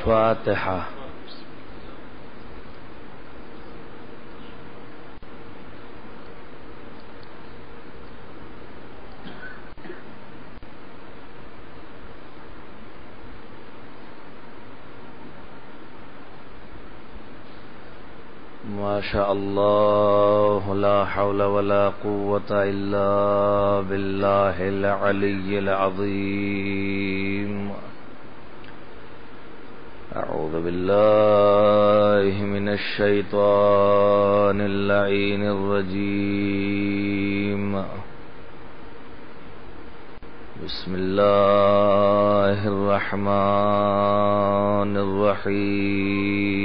فاتحہ. ما شاء اللہ لا حول ولا قوة الا باللہ العلی العظیم. اعوذ باللہ من الشیطان اللعین الرجیم. بسم اللہ الرحمن الرحیم.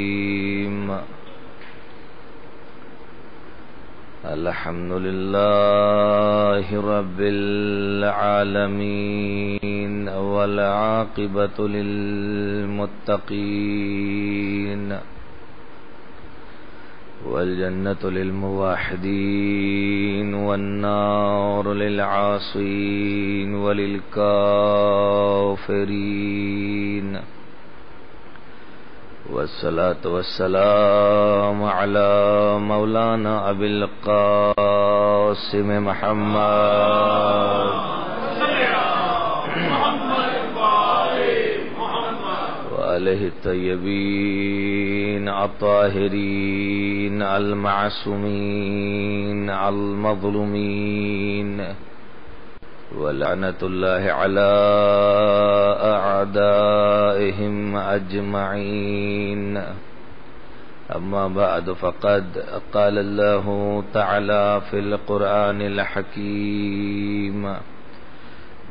الحمد للہ رب العالمین والعاقبۃ للمتقین والجنة للموحدین والنار للعاصین وللکافرین. والصلاة والسلام على مولانا ابی القاسم محمد وآلہ الطیبین الطاہرین المعصومین المظلومین ولعنة اللہ علی اعدائهم اجمعین. اما بعد فقد قال اللہ تعالی فی القرآن الحکیم.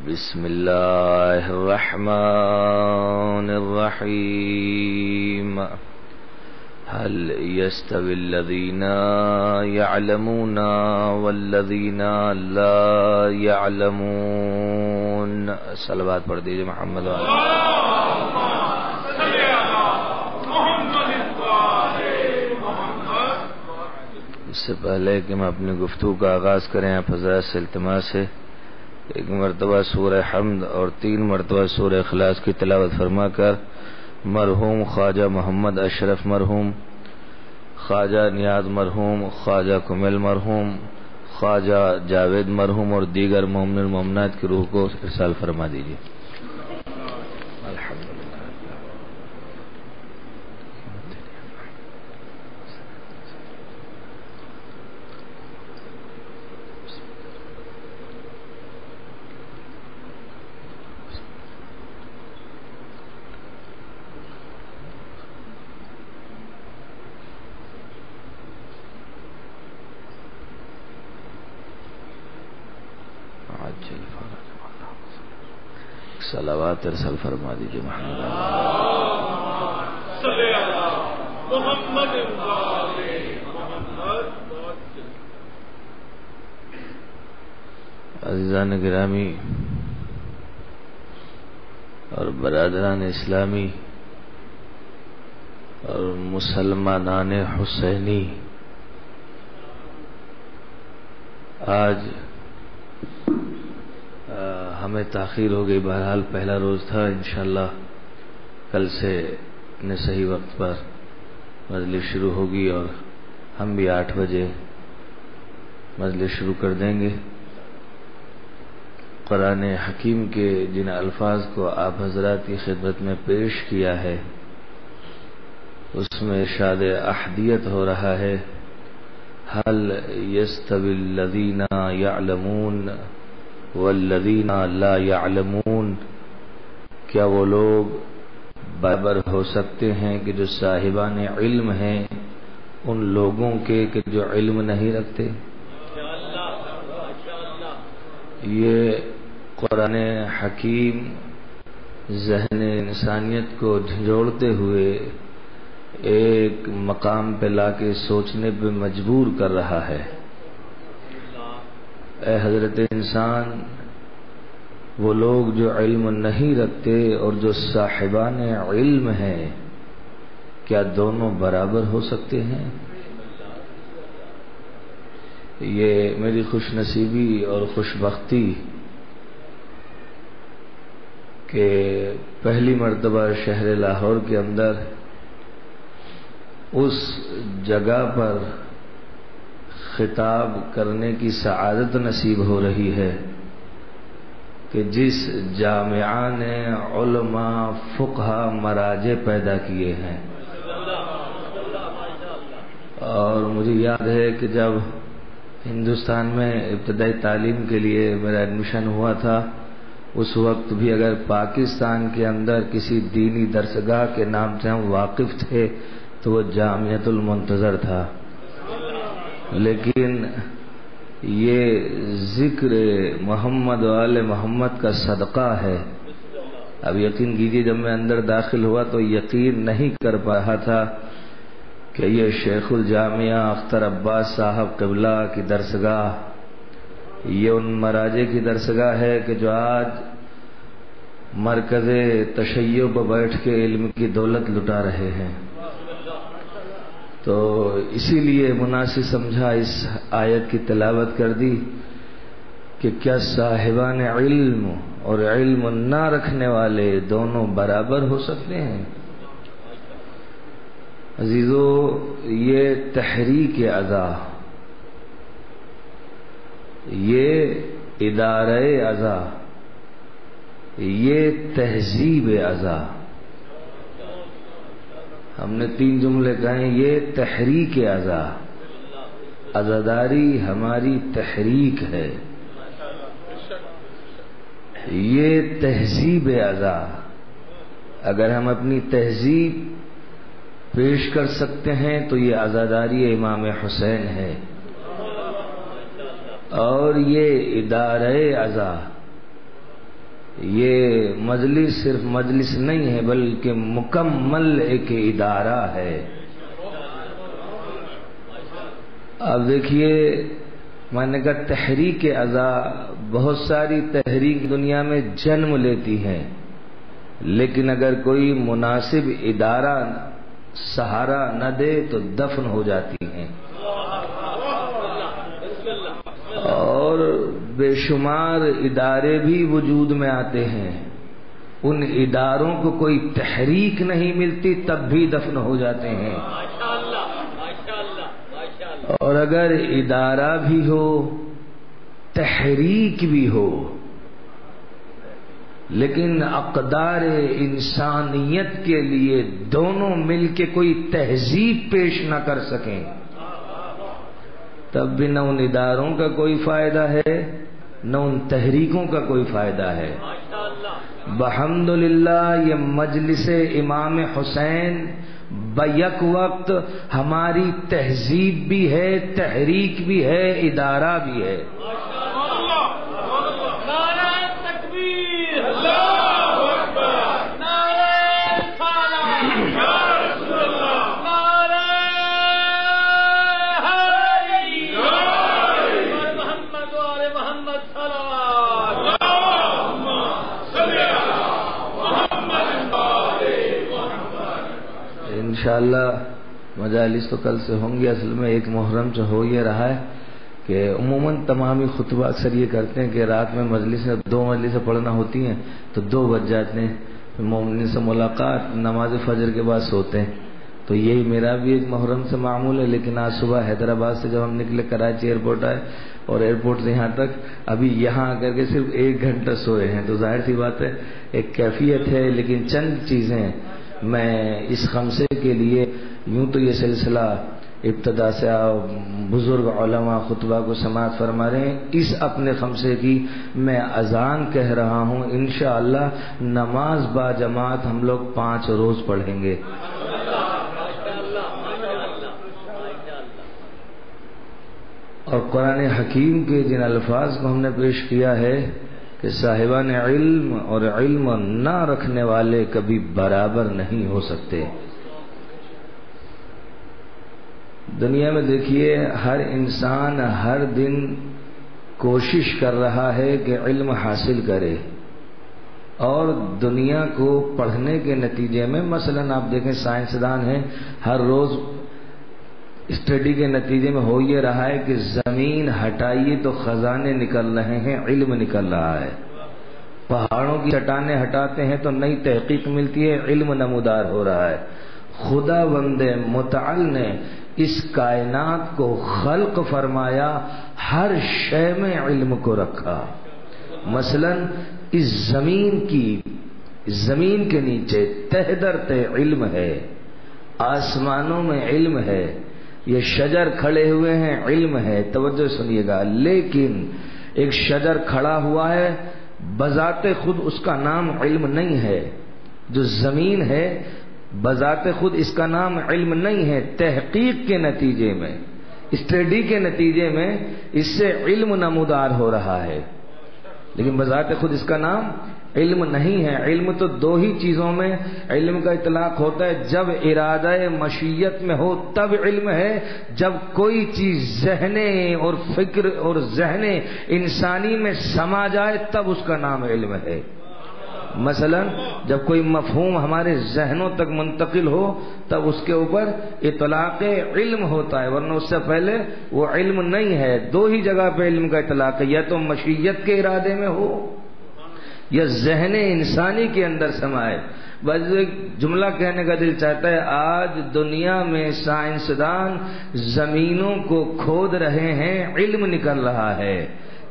بسم اللہ الرحمن الرحیم. هل يستوي الذين يعلمون والذين لا يعلمون. صلوات پڑھ دیجئے محمد والے. اس سے پہلے کہ ہم اپنی گفتگو کا آغاز کریں آپ حضرات سے التماس ہے ایک مرتبہ سورہ حمد اور 3 مرتبہ سورہ اخلاص کی تلاوت فرما کر مرحوم خواجہ محمد اشرف مرحوم، خواجہ نیاز مرحوم، خواجہ کمل مرحوم، خواجہ جاوید مرحوم اور دیگر مومن المومنات کی روح کو ارسال فرما دیجیے. صلوات ارسال فرما دیجیے محمد. عزیزان گرامی اور برادران اسلامی اور مسلمانان حسینی، آج ہمیں تاخیر ہو گئی. بہرحال پہلا روز تھا، انشاءاللہ کل سے اپنے صحیح وقت پر مجلس شروع ہوگی اور ہم بھی 8 بجے مجلس شروع کر دیں گے. قرآن حکیم کے جن الفاظ کو آپ حضرات کی خدمت میں پیش کیا ہے اس میں ارشاد احدیت ہو رہا ہے. هل يستوي الذين يعلمون والذین لا يعلمون. کیا وہ لوگ برابر ہو سکتے ہیں کہ جو صاحبان علم ہیں ان لوگوں کے کہ جو علم نہیں رکھتے؟ یہ قرآن حکیم ذہن انسانیت کو جھنجھوڑتے ہوئے ایک مقام پہ لا کے سوچنے پہ مجبور کر رہا ہے. اے حضرت انسان، وہ لوگ جو علم نہیں رکھتے اور جو صاحبان علم ہیں کیا دونوں برابر ہو سکتے ہیں؟ یہ میری خوش نصیبی اور خوش بختی کہ پہلی مرتبہ شہر لاہور کے اندر اس جگہ پر خطاب کرنے کی سعادت نصیب ہو رہی ہے کہ جس جامعہ نے علماء فقہا مراجع پیدا کیے ہیں. اور مجھے یاد ہے کہ جب ہندوستان میں ابتدائی تعلیم کے لیے میرا ایڈمیشن ہوا تھا، اس وقت بھی اگر پاکستان کے اندر کسی دینی درسگاہ کے نام سے ہم واقف تھے تو وہ جامعۃ المنتظر تھا. لیکن یہ ذکر محمد و آل محمد کا صدقہ ہے. اب یقین کیجیے جب میں اندر داخل ہوا تو یقین نہیں کر پا رہا تھا کہ یہ شیخ الجامعہ اختر عباس صاحب قبلہ کی درسگاہ یہ ان مراجع کی درسگاہ ہے کہ جو آج مرکز تشیع پر بیٹھ کے علم کی دولت لٹا رہے ہیں. تو اسی لیے مناسب سمجھا اس آیت کی تلاوت کر دی کہ کیا صاحبان علم اور علم نہ رکھنے والے دونوں برابر ہو سکتے ہیں؟ عزیزو، یہ تحریک اعضا، یہ ادارہ اعضا، یہ تہذیب اعضا. ہم نے 3 جملے کہیں، یہ تحریک اعضا، عزاداری ہماری تحریک ہے، یہ تہذیب اعضا. اگر ہم اپنی تہذیب پیش کر سکتے ہیں تو یہ عزاداری امام حسین ہے. اور یہ ادارہ اعضا، یہ مجلس صرف مجلس نہیں ہے بلکہ مکمل ایک ادارہ ہے. اب دیکھیے، میں نے کہا تحریک اعضا، بہت ساری تحریک دنیا میں جنم لیتی ہیں، لیکن اگر کوئی مناسب ادارہ سہارا نہ دے تو دفن ہو جاتی ہیں. اور بے شمار ادارے بھی وجود میں آتے ہیں، ان اداروں کو کوئی تحریک نہیں ملتی تب بھی دفن ہو جاتے ہیں. اور اگر ادارہ بھی ہو، تحریک بھی ہو، لیکن اقدار انسانیت کے لیے دونوں مل کے کوئی تہذیب پیش نہ کر سکیں، تب بھی نہ ان اداروں کا کوئی فائدہ ہے نہ ان تحریکوں کا کوئی فائدہ ہے. بحمدللہ یہ مجلس امام حسین بیک وقت ہماری تہذیب بھی ہے، تحریک بھی ہے، ادارہ بھی ہے. انشاءاللہ مجالس تو کل سے ہوں گے. اصل میں ایک محرم سے ہو یہ رہا ہے کہ عموماً تمام ہی خطبہ اکثر یہ کرتے ہیں کہ رات میں مجلسیں 2 مجلسیں پڑھنا ہوتی ہیں تو 2 بج جاتے ہیں، مومنین سے ملاقات، نماز فجر کے بعد سوتے ہیں. تو یہی میرا بھی ایک محرم سے معمول ہے. لیکن آج صبح حیدرآباد سے جب ہم نکلے کراچی ایئرپورٹ آئے اور ایئرپورٹ سے یہاں تک ابھی یہاں آ کر کے صرف 1 گھنٹہ سوئے ہیں، تو ظاہر سی بات ہے ایک کیفیت ہے. لیکن چند چیزیں میں اس خمسے کے لیے، یوں تو یہ سلسلہ ابتدا سے بزرگ علماء خطبہ کو سماعت فرما رہے ہیں، اس اپنے خمسے کی میں اذان کہہ رہا ہوں. انشاءاللہ نماز با جماعت ہم لوگ 5 روز پڑھیں گے. اور قرآن حکیم کے جن الفاظ کو ہم نے پیش کیا ہے کہ صاحبان علم اور علم نہ رکھنے والے کبھی برابر نہیں ہو سکتے. دنیا میں دیکھیے ہر انسان ہر دن کوشش کر رہا ہے کہ علم حاصل کرے، اور دنیا کو پڑھنے کے نتیجے میں مثلا آپ دیکھیں سائنسدان ہیں، ہر روز اسٹڈی کے نتیجے میں ہو یہ رہا ہے کہ زمین ہٹائیے تو خزانے نکل رہے ہیں، علم نکل رہا ہے. پہاڑوں کی چٹانیں ہٹاتے ہیں تو نئی تحقیق ملتی ہے، علم نمودار ہو رہا ہے۔ خدا بند متعال نے اس کائنات کو خلق فرمایا، ہر شے میں علم کو رکھا۔ مثلا اس زمین کے نیچے تہ در تہ علم ہے، آسمانوں میں علم ہے، یہ شجر کھڑے ہوئے ہیں علم ہے، توجہ سنیے گا۔ لیکن ایک شجر کھڑا ہوا ہے، بذات خود اس کا نام علم نہیں ہے۔ جو زمین ہے بذات خود اس کا نام علم نہیں ہے، تحقیق کے نتیجے میں، اسٹڈی کے نتیجے میں اس سے علم نمودار ہو رہا ہے، لیکن بذات خود اس کا نام علم نہیں ہے۔ علم تو دو ہی چیزوں میں علم کا اطلاق ہوتا ہے، جب ارادہ مشیت میں ہو تب علم ہے، جب کوئی چیز ذہن اور فکر اور ذہن انسانی میں سما جائے تب اس کا نام علم ہے۔ مثلا جب کوئی مفہوم ہمارے ذہنوں تک منتقل ہو تب اس کے اوپر اطلاق علم ہوتا ہے، ورنہ اس سے پہلے وہ علم نہیں ہے۔ دو ہی جگہ پہ علم کا اطلاق ہے، یا تو مشیت کے ارادے میں ہو یا ذہن انسانی کے اندر سمائے۔ بس ایک جملہ کہنے کا دل چاہتا ہے، آج دنیا میں سائنسدان زمینوں کو کھود رہے ہیں، علم نکل رہا ہے،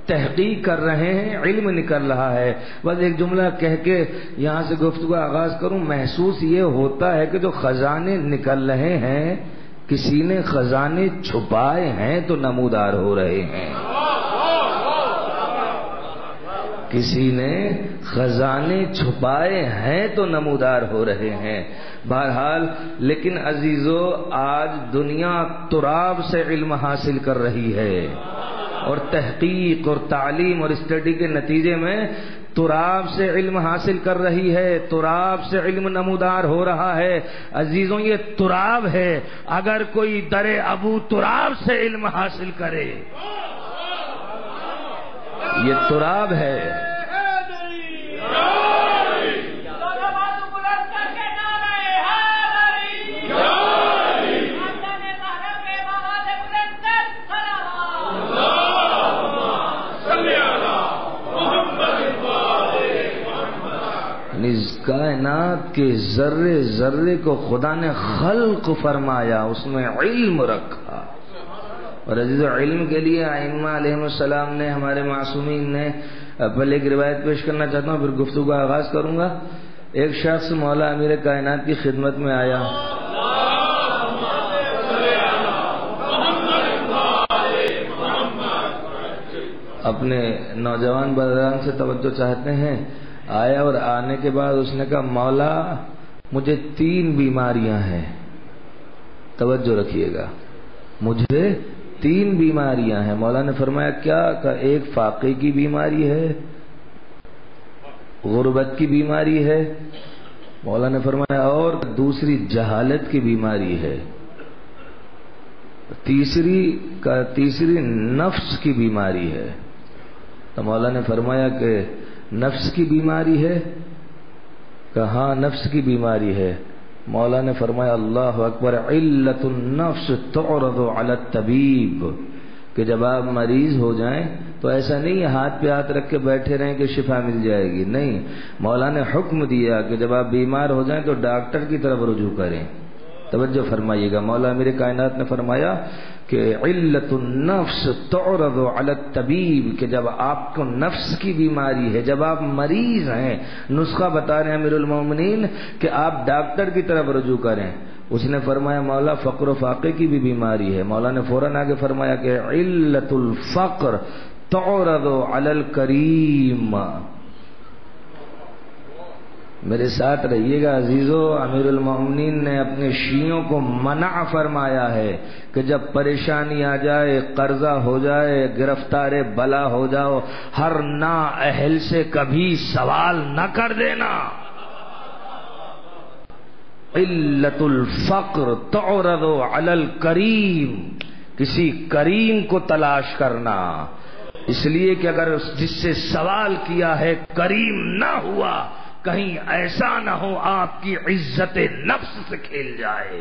تحقیق کر رہے ہیں، علم نکل رہا ہے۔ بس ایک جملہ کہہ کے یہاں سے گفتگو آغاز کروں، محسوس یہ ہوتا ہے کہ جو خزانے نکل رہے ہیں کسی نے خزانے چھپائے ہیں تو نمودار ہو رہے ہیں، کسی نے خزانے چھپائے ہیں تو نمودار ہو رہے ہیں۔ بہرحال لیکن عزیزو، آج دنیا تراب سے علم حاصل کر رہی ہے، اور تحقیق اور تعلیم اور اسٹڈی کے نتیجے میں تراب سے علم حاصل کر رہی ہے، تراب سے علم نمودار ہو رہا ہے۔ عزیزوں یہ تراب ہے، اگر کوئی در ابو تراب سے علم حاصل کرے، یہ تراب ہے۔ اس کائنات کے ذرے ذرے کو خدا نے خلق فرمایا، اس میں علم رکھا۔ اور عزیزو، علم کے لیے ائمہ علیہ السلام نے، ہمارے معصومین نے، پہلے ایک روایت پیش کرنا چاہتا ہوں پھر گفتگو کا آغاز کروں گا۔ ایک شخص مولا امیر کائنات کی خدمت میں آیا، اپنے نوجوان برادران سے توجہ چاہتے ہیں۔ آیا اور آنے کے بعد اس نے کہا، مولا مجھے 3 بیماریاں ہیں، توجہ رکھیے گا، مجھے 3 بیماریاں ہیں۔ مولا نے فرمایا کیا؟ کہ ایک فاقے کی بیماری ہے، غربت کی بیماری ہے، مولا نے فرمایا اور دوسری جہالت کی بیماری ہے، تیسری نفس کی بیماری ہے۔ تو مولا نے فرمایا کہ نفس کی بیماری ہے؟ کہ ہاں نفس کی بیماری ہے۔ مولا نے فرمایا اللہ اکبر، علت النفس تعرض علی الطبیب، کہ جب آپ مریض ہو جائیں تو ایسا نہیں ہے ہاتھ پہ ہاتھ رکھ کے بیٹھے رہیں کہ شفا مل جائے گی، نہیں، مولا نے حکم دیا کہ جب آپ بیمار ہو جائیں تو ڈاکٹر کی طرف رجوع کریں۔ توجہ فرمائیے گا، مولا میرے کائنات نے فرمایا کہ علت النفس تعرض علی الطبیب، کہ جب آپ کو نفس کی بیماری ہے، جب آپ مریض ہیں، نسخہ بتا رہے ہیں امیر المومنین کہ آپ ڈاکٹر کی طرف رجوع کریں۔ اس نے فرمایا مولا فقر و فاقے کی بھی بیماری ہے۔ مولا نے فوراً آگے فرمایا کہ علت الفقر تعرض علی الکریم۔ میرے ساتھ رہیے گا عزیزو، امیر المومنین نے اپنے شیعوں کو منع فرمایا ہے کہ جب پریشانی آ جائے، قرضہ ہو جائے، گرفتار بلا ہو جاؤ، ہر نااہل سے کبھی سوال نہ کر دینا۔ علت الفقر تعرض علی الکریم، کسی کریم کو تلاش کرنا، اس لیے کہ اگر جس سے سوال کیا ہے کریم نہ ہوا، کہیں ایسا نہ ہو آپ کی عزت نفس سے کھیل جائے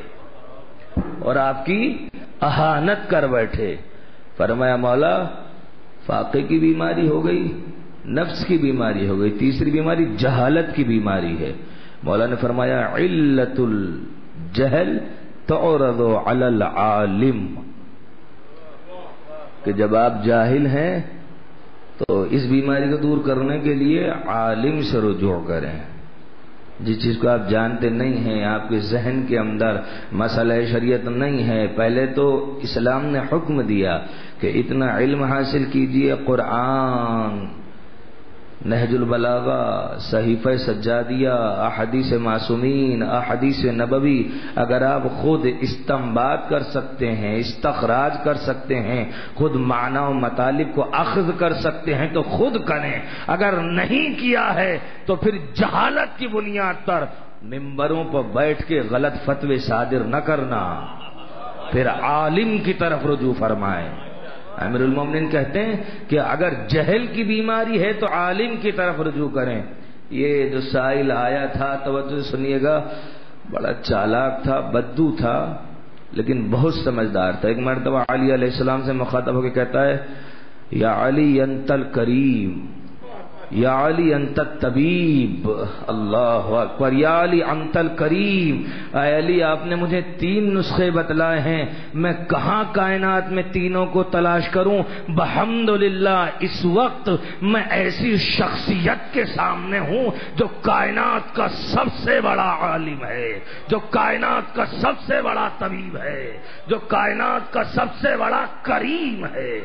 اور آپ کی اہانت کر بیٹھے۔ فرمایا مولا فاقے کی بیماری ہو گئی، نفس کی بیماری ہو گئی. تیسری بیماری جہالت کی بیماری ہے. مولا نے فرمایا علت الجہل تعرض علی العالم، کہ جب آپ جاہل ہیں تو اس بیماری کو دور کرنے کے لیے عالم سے رجوع کریں. جس چیز کو آپ جانتے نہیں ہیں، آپ کے ذہن کے اندر مسئلہ شریعت نہیں ہے، پہلے تو اسلام نے حکم دیا کہ اتنا علم حاصل کیجئے. قرآن، نہج البلاغہ، صحیفہ سجادیہ، احادیث معصومین، احادیث نبوی، اگر آپ خود استنباط کر سکتے ہیں، استخراج کر سکتے ہیں، خود معنی و مطالب کو اخذ کر سکتے ہیں تو خود کریں. اگر نہیں کیا ہے تو پھر جہالت کی بنیاد پر ممبروں پر بیٹھ کے غلط فتوے صادر نہ کرنا، پھر عالم کی طرف رجوع فرمائیں. امیر المومنین کہتے ہیں کہ اگر جہل کی بیماری ہے تو عالم کی طرف رجوع کریں. یہ جو سائل آیا تھا، توجہ سنیے گا، بڑا چالاک تھا، بدو تھا، لیکن بہت سمجھدار تھا. ایک مرتبہ علی علیہ السلام سے مخاطب ہو کے کہتا ہے یا علی انت الکریم، یا علی انت الطبیب. اللہ اکبر. یا علی انت الکریم، اے علی آپ نے مجھے 3 نسخے بتلائے ہیں، میں کہاں کائنات میں تینوں کو تلاش کروں؟ بحمدللہ اس وقت میں ایسی شخصیت کے سامنے ہوں جو کائنات کا سب سے بڑا عالم ہے، جو کائنات کا سب سے بڑا طبیب ہے، جو کائنات کا سب سے بڑا کریم ہے.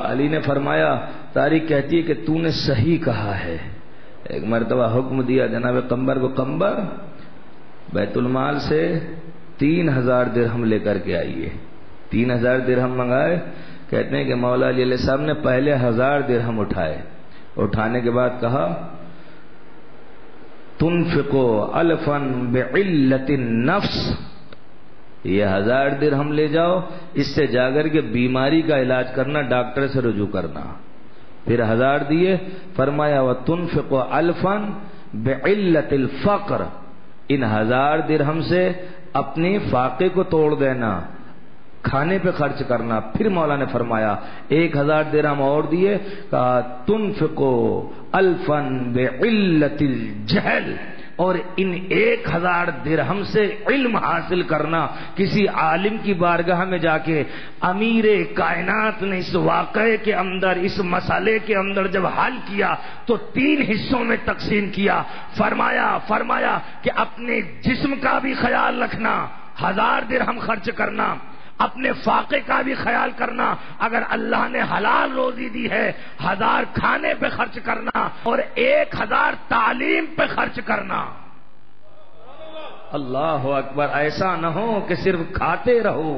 علی نے فرمایا، تاریخ کہتی ہے کہ تو نے صحیح کہا ہے. ایک مرتبہ حکم دیا جناب قمبر کو، قمبر بیت المال سے 3000 درہم لے کر کے آئیے. 3000 درہم منگائے. کہتے ہیں کہ مولا علی علیہ السلام نے پہلے 1000 درہم اٹھائے. اٹھانے کے بعد کہا تنفقوا الفا بعلت النفس، یہ 1000 درہم لے جاؤ، اس سے جا کر کے بیماری کا علاج کرنا، ڈاکٹر سے رجوع کرنا. پھر 1000 دیے. فرمایا وَتُنْفِقُ أَلْفًا بِعِلَّةِ الْفَقْرِ، ان 1000 درہم سے اپنے فاقے کو توڑ دینا، کھانے پہ خرچ کرنا. پھر مولا نے فرمایا 1000 درہم اور دیے، کہا تُنْفِقُ أَلْفًا بِعِلَّةِ الْجَهْلِ، اور ان 1000 درہم سے علم حاصل کرنا. کسی عالم کی بارگاہ میں جا کے امیر کائنات نے اس واقعے کے اندر، اس مسئلے کے اندر جب حل کیا تو 3 حصوں میں تقسیم کیا. فرمایا کہ اپنے جسم کا بھی خیال رکھنا، 1000 درہم خرچ کرنا، اپنے فاقے کا بھی خیال کرنا، اگر اللہ نے حلال روزی دی ہے 1000 کھانے پہ خرچ کرنا، اور 1000 تعلیم پہ خرچ کرنا. اللہ اکبر. ایسا نہ ہو کہ صرف کھاتے رہو،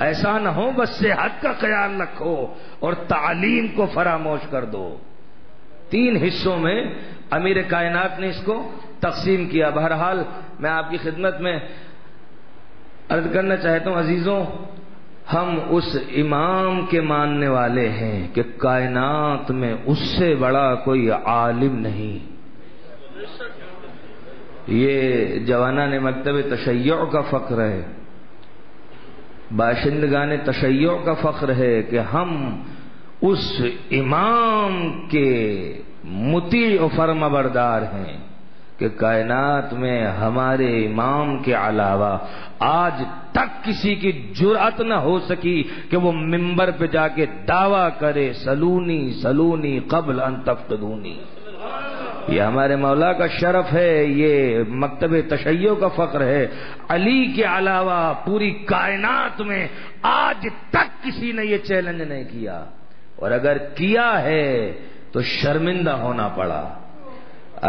ایسا نہ ہو بس صحت کا خیال رکھو اور تعلیم کو فراموش کر دو. 3 حصوں میں امیر کائنات نے اس کو تقسیم کیا. بہرحال میں آپ کی خدمت میں عرض کرنا چاہتا ہوں عزیزوں، ہم اس امام کے ماننے والے ہیں کہ کائنات میں اس سے بڑا کوئی عالم نہیں. یہ جوانان مکتب تشیع کا فخر ہے، باشندگان تشیع کا فخر ہے کہ ہم اس امام کے مطیع و فرمانبردار ہیں کہ کائنات میں ہمارے امام کے علاوہ آج تک کسی کی جرأت نہ ہو سکی کہ وہ منبر پہ جا کے دعویٰ کرے سلونی سلونی قبل ان تفقدونی. یہ ہمارے مولا کا شرف ہے، یہ مکتب تشیع کا فخر ہے. علی کے علاوہ پوری کائنات میں آج تک کسی نے یہ چیلنج نہیں کیا، اور اگر کیا ہے تو شرمندہ ہونا پڑا،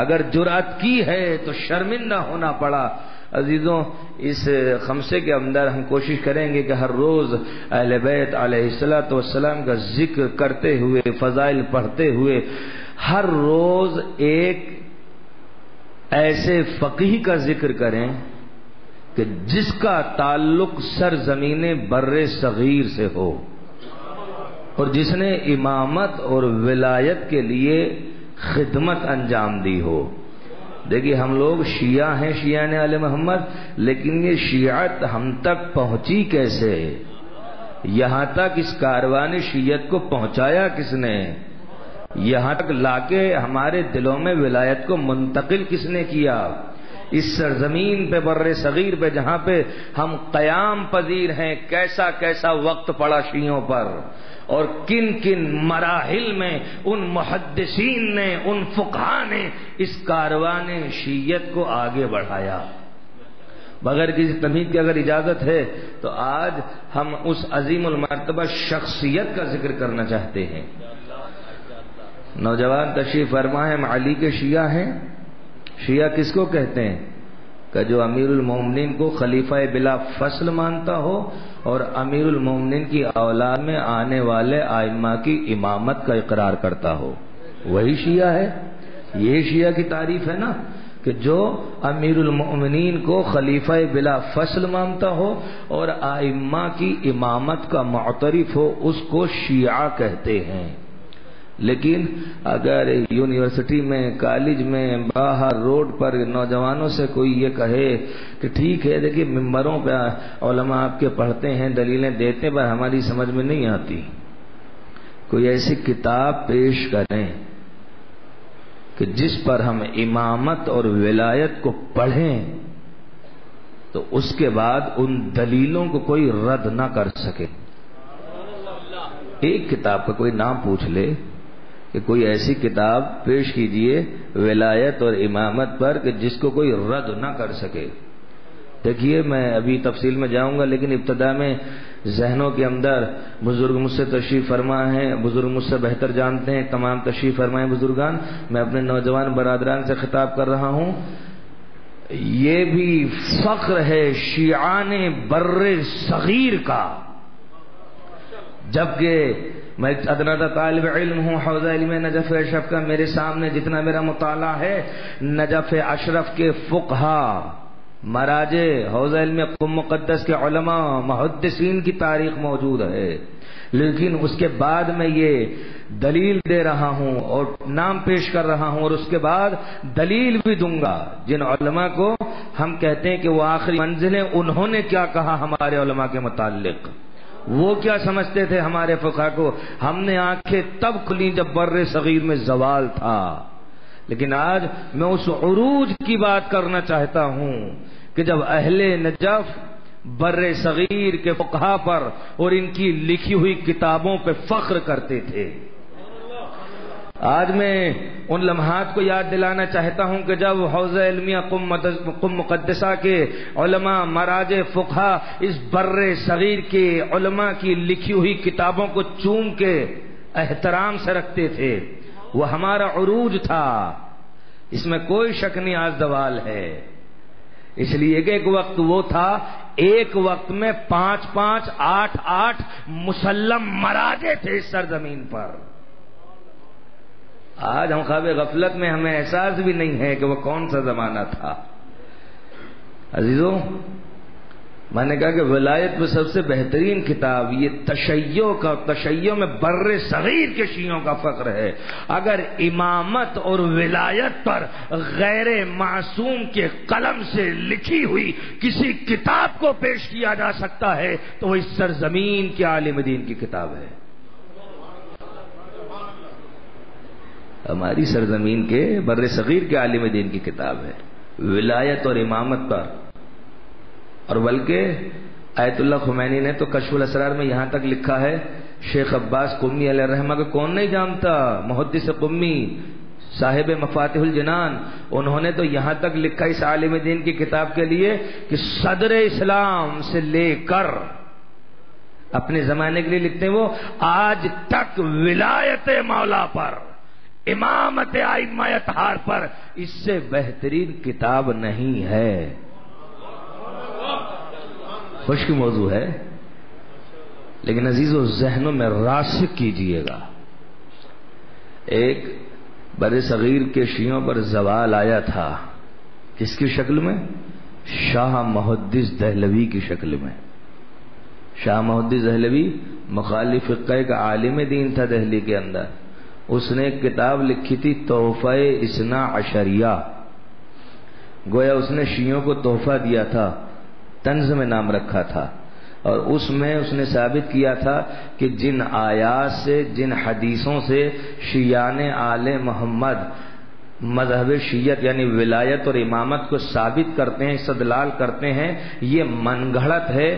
اگر جرأت کی ہے تو شرمندہ ہونا پڑا. عزیزوں، اس خمسے کے اندر ہم کوشش کریں گے کہ ہر روز اہل بیت علیہ الصلوۃ والسلام کا ذکر کرتے ہوئے، فضائل پڑھتے ہوئے، ہر روز ایک ایسے فقیہ کا ذکر کریں کہ جس کا تعلق سرزمین بر صغیر سے ہو، اور جس نے امامت اور ولایت کے لیے خدمت انجام دی ہو. دیکھیے ہم لوگ شیعہ ہیں، شیعہ آل محمد، لیکن یہ شیعت ہم تک پہنچی کیسے؟ یہاں تک اس کاروان شیعت کو پہنچایا کس نے؟ یہاں تک لا کے ہمارے دلوں میں ولایت کو منتقل کس نے کیا؟ اس سرزمین پہ، بر صغیر پہ، جہاں پہ ہم قیام پذیر ہیں، کیسا کیسا وقت پڑا شیعوں پر، اور کن کن مراحل میں ان محدثین نے، ان فقہا نے اس کاروان شیعت کو آگے بڑھایا۔ بغیر کسی تمہید کے اگر اجازت ہے تو آج ہم اس عظیم المرتبہ شخصیت کا ذکر کرنا چاہتے ہیں۔ نوجوان تشریف فرما ہے، ہم علی کے شیعہ ہیں۔ شیعہ کس کو کہتے ہیں؟ کہ جو امیر المومنین کو خلیفہ بلا فصل مانتا ہو اور امیر المومنین کی اولاد میں آنے والے ائمہ کی امامت کا اقرار کرتا ہو، وہی شیعہ ہے۔ یہ شیعہ کی تعریف ہے نا، کہ جو امیر المومنین کو خلیفہ بلا فصل مانتا ہو اور ائمہ کی امامت کا معترف ہو، اس کو شیعہ کہتے ہیں۔ لیکن اگر یونیورسٹی میں، کالج میں، باہر روڈ پر نوجوانوں سے کوئی یہ کہے کہ ٹھیک ہے دیکھیے ممبروں پہ علماء آپ کے پڑھتے ہیں، دلیلیں دیتے ہیں، پر ہماری سمجھ میں نہیں آتی، کوئی ایسی کتاب پیش کریں کہ جس پر ہم امامت اور ولایت کو پڑھیں تو اس کے بعد ان دلیلوں کو کوئی رد نہ کر سکے۔ ایک کتاب کا کوئی نام پوچھ لے کہ کوئی ایسی کتاب پیش کیجئے ولایت اور امامت پر کہ جس کو کوئی رد نہ کر سکے۔ دیکھیے میں ابھی تفصیل میں جاؤں گا، لیکن ابتدا میں ذہنوں کے اندر بزرگ مجھ سے تشریف فرما ہیں، بزرگ مجھ سے بہتر جانتے ہیں، تمام تشریف فرمائے بزرگان، میں اپنے نوجوان برادران سے خطاب کر رہا ہوں۔ یہ بھی فخر ہے شیعان بر صغیر کا، جبکہ میں ادنا طالب علم ہوں، حوزہ علم نجف اشرف کا، میرے سامنے جتنا میرا مطالعہ ہے نجف اشرف کے فقہا، مراجع، حوزہ علم قم مقدس کے علماء، محدثین کی تاریخ موجود ہے، لیکن اس کے بعد میں یہ دلیل دے رہا ہوں اور نام پیش کر رہا ہوں، اور اس کے بعد دلیل بھی دوں گا جن علماء کو ہم کہتے ہیں کہ وہ آخری منزل ہیں، انہوں نے کیا کہا ہمارے علماء کے متعلق، وہ کیا سمجھتے تھے ہمارے فقہا کو۔ ہم نے آنکھیں تب کھلی جب بر صغیر میں زوال تھا، لیکن آج میں اس عروج کی بات کرنا چاہتا ہوں کہ جب اہل نجف بر صغیر کے فقہا پر اور ان کی لکھی ہوئی کتابوں پہ فخر کرتے تھے۔ آج میں ان لمحات کو یاد دلانا چاہتا ہوں کہ جب حوزہ علمیہ قم مقدسہ کے علماء، مراجع، فقہا اس بر صغیر کے علماء کی لکھی ہوئی کتابوں کو چوم کے احترام سے رکھتے تھے، وہ ہمارا عروج تھا، اس میں کوئی شک نہیں، آج زوال ہے۔ اس لیے کہ ایک وقت وہ تھا، ایک وقت میں 5 5 8 8 مسلم مراجع تھے اس سرزمین پر۔ آج ہم خواب غفلت میں، ہمیں احساس بھی نہیں ہے کہ وہ کون سا زمانہ تھا۔ عزیزوں، میں نے کہا کہ ولایت میں سب سے بہترین کتاب یہ تشیع میں بر صغیر کے شیعوں کا فخر ہے۔ اگر امامت اور ولایت پر غیر معصوم کے قلم سے لکھی ہوئی کسی کتاب کو پیش کیا جا سکتا ہے تو وہ اس سرزمین کے عالم دین کی کتاب ہے، ہماری سرزمین کے بر صغیر کے عالم دین کی کتاب ہے، ولایت اور امامت پر۔ اور بلکہ آیت اللہ خمینی نے تو کشف الاسرار میں یہاں تک لکھا ہے، شیخ عباس قمی علیہ الرحمہ کو کون نہیں جانتا، محدث قمی، صاحب مفاتیح الجنان، انہوں نے تو یہاں تک لکھا اس عالم دین کی کتاب کے لیے کہ صدر اسلام سے لے کر اپنے زمانے کے لیے لکھتے ہیں وہ، آج تک ولایت مولا پر، امامت ائمہ اطہار پر اس سے بہترین کتاب نہیں ہے۔ خوش کی موضوع ہے، لیکن عزیزو ذہنوں میں راسخ کیجئے گا، ایک بر صغیر کے شیعوں پر زوال آیا تھا، کس کی شکل میں؟ شاہ محدث دہلوی کی شکل میں۔ شاہ محدث دہلوی مخالف فقہ کا عالم دین تھا دہلی کے اندر، اس نے ایک کتاب لکھی تھی تحفہ اثنا عشریہ، گویا اس نے شیعوں کو تحفہ دیا تھا، طنز میں نام رکھا تھا، اور اس میں اس نے ثابت کیا تھا کہ جن آیات سے، جن حدیثوں سے شیعان آل محمد مذہب شیعت یعنی ولایت اور امامت کو ثابت کرتے ہیں، استدلال کرتے ہیں، یہ من گھڑت ہے،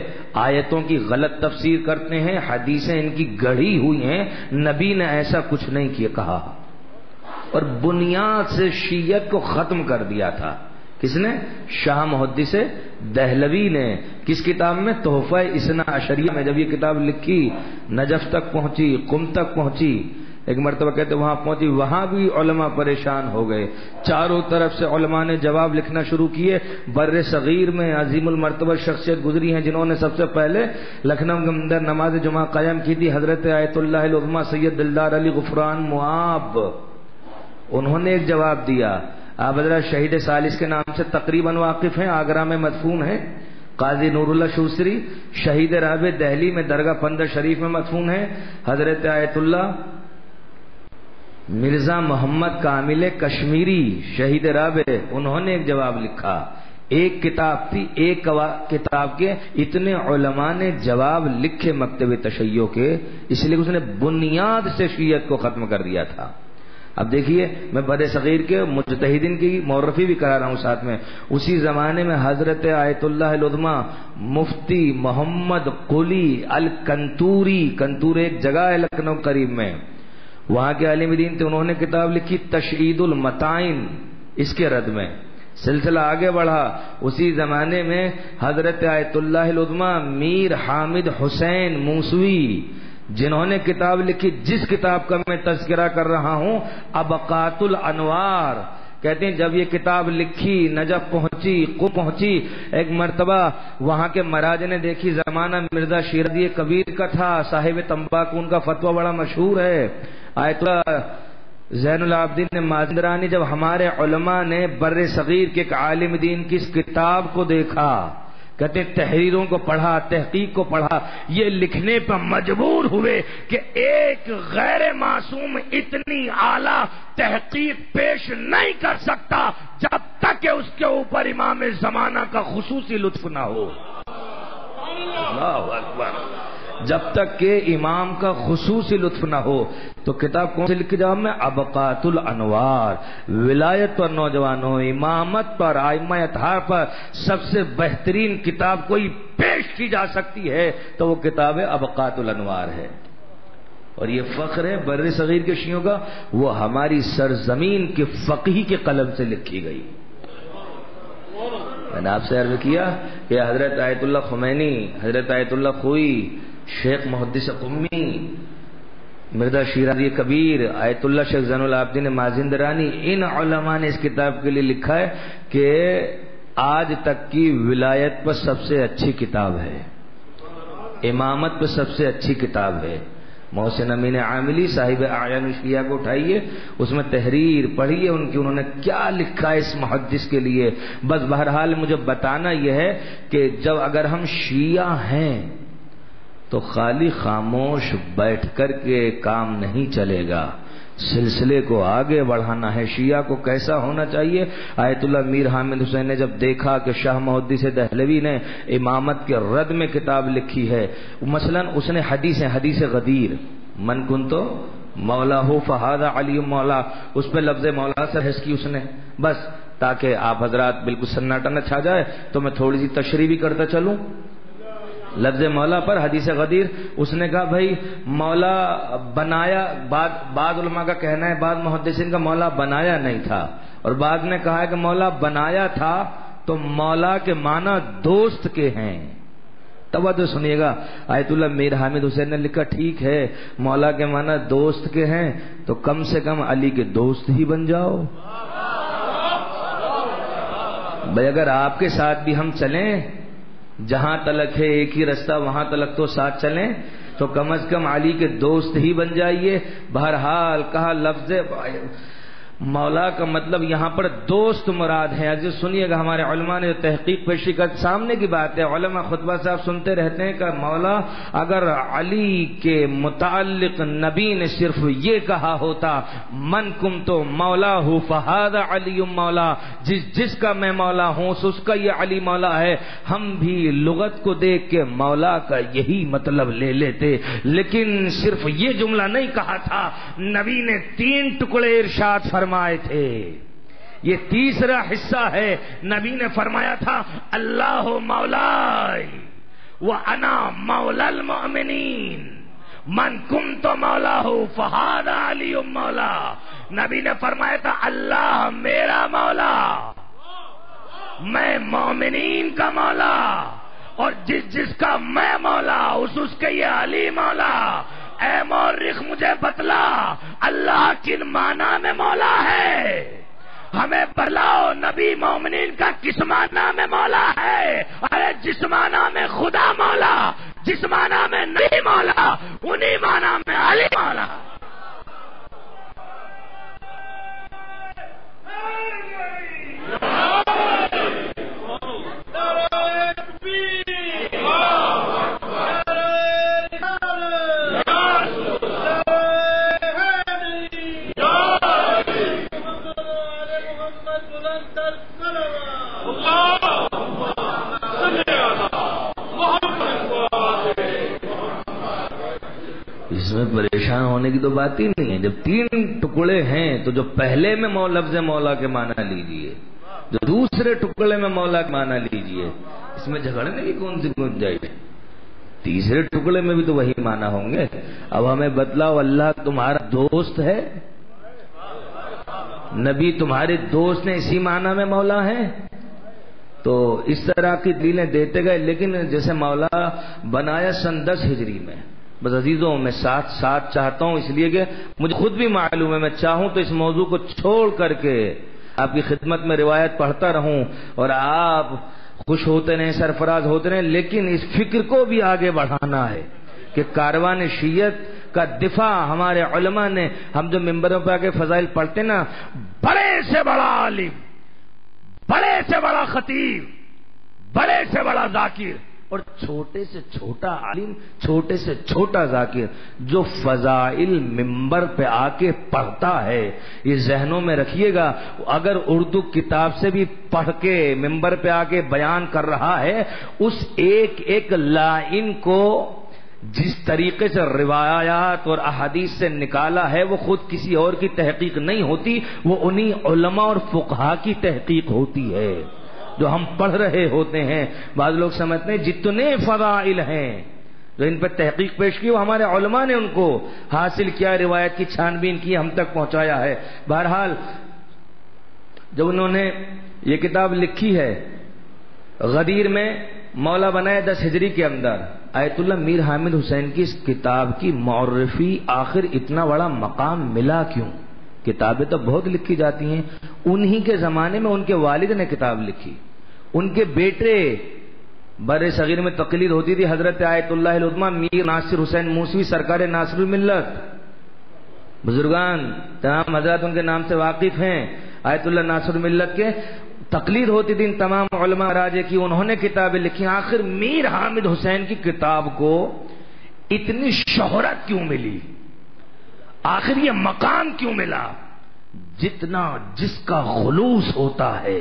آیتوں کی غلط تفسیر کرتے ہیں، حدیثیں ان کی گڑھی ہوئی ہیں، نبی نے ایسا کچھ نہیں کیا کہا، اور بنیاد سے شیعت کو ختم کر دیا تھا۔ کس نے؟ شاہ محدث دہلوی نے۔ کس کتاب میں؟ تحفہ اثنا عشریہ میں۔ جب یہ کتاب لکھی، نجف تک پہنچی، قم تک پہنچی، ایک مرتبہ کہتے وہاں پہنچی، وہاں بھی علماء پریشان ہو گئے، چاروں طرف سے علماء نے جواب لکھنا شروع کیے۔ بر صغیر میں عظیم المرتبہ شخصیت گزری ہیں جنہوں نے سب سے پہلے لکھنؤ کے اندر نماز جمعہ قائم کی تھی، حضرت آیت اللہ العظمیٰ سید دلدار علی غفران معاب۔ انہوں نے ایک جواب دیا۔ آپ حضرت شہید ثالث کے نام سے تقریباً واقف ہیں، آگرہ میں مدفون ہے، قاضی نور اللہ شوستری، شہید رابع دہلی میں درگاہ پندر شریف میں مدفون ہے۔ حضرت آیت اللہ مرزا محمد کامل کشمیری شہید رابع، انہوں نے ایک جواب لکھا۔ ایک کتاب تھی، ایک کتاب کے اتنے علماء نے جواب لکھے مکتب تشیع کے، اس لیے اس نے بنیاد سے شیعت کو ختم کر دیا تھا۔ اب دیکھیے، میں بر صغیر کے مجتہدین کی معرفی بھی کرا رہا ہوں ساتھ میں۔ اسی زمانے میں حضرت آیت اللہ العظمیٰ مفتی محمد قلی الکنتوری، کنتور ایک جگہ ہے لکھنؤ قریب میں، وہاں کے عالم دین تھے، انہوں نے کتاب لکھی تشہید المتائن، اس کے رد میں۔ سلسلہ آگے بڑھا، اسی زمانے میں حضرت آیت اللہ العظمیٰ میر حامد حسین موسوی، جنہوں نے کتاب لکھی، جس کتاب کا میں تذکرہ کر رہا ہوں، ابقات الانوار، کہتے ہیں جب یہ کتاب لکھی، نجف پہنچی، قم پہنچی، ایک مرتبہ وہاں کے مراج نے دیکھی، زمانہ مرزا شیرازی کبیر کا تھا، صاحب تمباکو، ان کا فتویٰ بڑا مشہور ہے۔ آیت اللہ زین العابدین مازندرانی، جب ہمارے علماء نے بر صغیر کے ایک عالم دین کی اس کتاب کو دیکھا، کہتے ہیں تحریروں کو پڑھا، تحقیق کو پڑھا، یہ لکھنے پر مجبور ہوئے کہ ایک غیر معصوم اتنی اعلیٰ تحقیق پیش نہیں کر سکتا جب تک کہ اس کے اوپر امام زمانہ کا خصوصی لطف نہ ہو۔ اللہ اکبر، جب تک کہ امام کا خصوصی لطف نہ ہو۔ تو کتاب کون سی لکھی؟ جواب میں ابقات الانوار، ولایت پر نوجوانوں، امامت پر، ائمہ اطہار پر سب سے بہترین کتاب کوئی پیش کی جا سکتی ہے تو وہ کتاب ابقات الانوار ہے۔ اور یہ فخر ہے بر صغیر کے شیعوں کا، وہ ہماری سرزمین کے فقیہ کے قلم سے لکھی گئی۔ میں نے آپ سے عرض کیا کہ حضرت آیت اللہ خمینی، حضرت آیت اللہ خوئی، شیخ محدث قمی، مرزا شیرازی کبیر، آیت اللہ شیخ زین العابدین مازندرانی، ان علماء نے اس کتاب کے لیے لکھا ہے کہ آج تک کی ولایت پر سب سے اچھی کتاب ہے، امامت پر سب سے اچھی کتاب ہے۔ محسن امین عاملی صاحب اعیان الشیعہ کو اٹھائیے، اس میں تحریر پڑھیے ان کی، انہوں نے کیا لکھا ہے اس محدث کے لیے۔ بس بہرحال مجھے بتانا یہ ہے کہ جب اگر ہم شیعہ ہیں تو خالی خاموش بیٹھ کر کے کام نہیں چلے گا، سلسلے کو آگے بڑھانا ہے۔ شیعہ کو کیسا ہونا چاہیے؟ آیت اللہ میر حامد حسین نے جب دیکھا کہ شاہ محدث دہلوی نے امامت کے رد میں کتاب لکھی ہے، مثلا اس نے حدیث غدیر، من کنتو مولا ہو فہذا علی مولا، اس پہ لفظ مولا سے بحث کی اس نے، بس تاکہ آپ حضرات بالکل سناٹا نہ چھا جائے تو میں تھوڑی سی تشریح بھی کرتا چلوں۔ لفظ مولا پر حدیث غدیر، اس نے کہا بھائی مولا بنایا، بعض علماء کا کہنا ہے، بعض محدثین کا مولا بنایا نہیں تھا، اور بعض نے کہا ہے کہ مولا بنایا تھا تو مولا کے معنی دوست کے ہیں۔ توجہ سنیے گا، آیت اللہ میر حامد حسین نے لکھا ٹھیک ہے مولا کے معنی دوست کے ہیں تو کم سے کم علی کے دوست ہی بن جاؤ۔ بھائی اگر آپ کے ساتھ بھی ہم چلیں، جہاں تلک ہے ایک ہی رستہ وہاں تلک تو ساتھ چلیں، تو کم از کم علی کے دوست ہی بن جائیے۔ بہرحال کہا لفظ مولا کا مطلب یہاں پر دوست مراد ہے. عزیز سنیے گا, ہمارے علماء نے تحقیق پیشی کر, سامنے کی بات ہے, علماء خطبہ سے آپ سنتے رہتے ہیں کہ مولا اگر علی کے متعلق نبی نے صرف یہ کہا ہوتا من کنت مولا ہوں فہذا علی مولا, جس کا میں مولا ہوں اس کا یہ علی مولا ہے, ہم بھی لغت کو دیکھ کے مولا کا یہی مطلب لے لیتے. لیکن صرف یہ جملہ نہیں کہا تھا, نبی نے 3 ٹکڑے ارشاد فرمائے تھے. یہ تیسرا حصہ ہے. نبی نے فرمایا تھا اللہ مولائی وانا مولا المؤمنین من کنت مولا فہذا علی مولا. نبی نے فرمایا تھا اللہ میرا مولا, میں مومنین کا مولا, اور جس کا میں مولا اس کے یہ علی مولا. اے مورخ مجھے بتلا اللہ کن معنی میں مولا ہے؟ ہمیں بتلاؤ نبی مومنین کا کس معنی میں مولا ہے؟ ارے جس معنی میں خدا مولا, جس معنی میں نبی مولا, انہی معنی میں علی مولا. اس میں پریشان ہونے کی تو بات ہی نہیں ہے. جب 3 ٹکڑے ہیں تو جو پہلے میں لفظ مولا کے معنی لیجئے, جو دوسرے ٹکڑے میں مولا کے معنی لیجئے, اس میں جھگڑنے کی کون سی گنجائش ہے؟ تیسرے ٹکڑے میں بھی تو وہی معنی ہوں گے. اب ہمیں بتلاؤ اللہ تمہارا دوست ہے, نبی تمہارے دوست نے اسی معنی میں مولا ہے. تو اس طرح کی دلیلیں دیتے گئے. لیکن جیسے مولا بنایا سن 10 ہجری میں, بس عزیزوں میں ساتھ چاہتا ہوں, اس لیے کہ مجھے خود بھی معلوم ہے میں چاہوں تو اس موضوع کو چھوڑ کر کے آپ کی خدمت میں روایت پڑھتا رہوں اور آپ خوش ہوتے رہیں, سرفراز ہوتے رہیں, لیکن اس فکر کو بھی آگے بڑھانا ہے کہ کاروان شیعت کا دفاع ہمارے علماء نے, ہم جو ممبروں پہ آگے فضائل پڑھتے نا, بڑے سے بڑا عالم, بڑے سے بڑا خطیب, بڑے سے بڑا ذاکر اور چھوٹے سے چھوٹا عالم, چھوٹے سے چھوٹا ذاکر جو فضائل ممبر پہ آ کے پڑھتا ہے, یہ ذہنوں میں رکھیے گا. اگر اردو کتاب سے بھی پڑھ کے ممبر پہ آ کے بیان کر رہا ہے, اس ایک لائن کو جس طریقے سے روایات اور احادیث سے نکالا ہے وہ خود کسی اور کی تحقیق نہیں ہوتی, وہ انہی علماء اور فقہا کی تحقیق ہوتی ہے جو ہم پڑھ رہے ہوتے ہیں. بعض لوگ سمجھتے ہیں جتنے فضائل ہیں جو ان پر تحقیق پیش کی وہ ہمارے علماء نے ان کو حاصل کیا, روایت کی چھان بین کی, ہم تک پہنچایا ہے. بہرحال جب انہوں نے یہ کتاب لکھی ہے, غدیر میں مولا بنائے 10 ہجری کے اندر, آیت اللہ میر حامد حسین کی اس کتاب کی معرفی آخر اتنا بڑا مقام ملا کیوں؟ کتابیں تو بہت لکھی جاتی ہیں, انہی کے زمانے میں ان کے والد نے کتاب لکھی, ان کے بیٹے بر صغیر میں تقلید ہوتی تھی حضرت آیت اللہ العظمیٰ میر ناصر حسین موسوی سرکار ناصر الملت, بزرگان تمام حضرات ان کے نام سے واقف ہیں. آیت اللہ ناصر الملت کے تقلید ہوتی تھی ان تمام علماء راجے کی, انہوں نے کتابیں لکھی. آخر میر حامد حسین کی کتاب کو اتنی شہرت کیوں ملی, آخر یہ مقام کیوں ملا؟ جتنا جس کا خلوص ہوتا ہے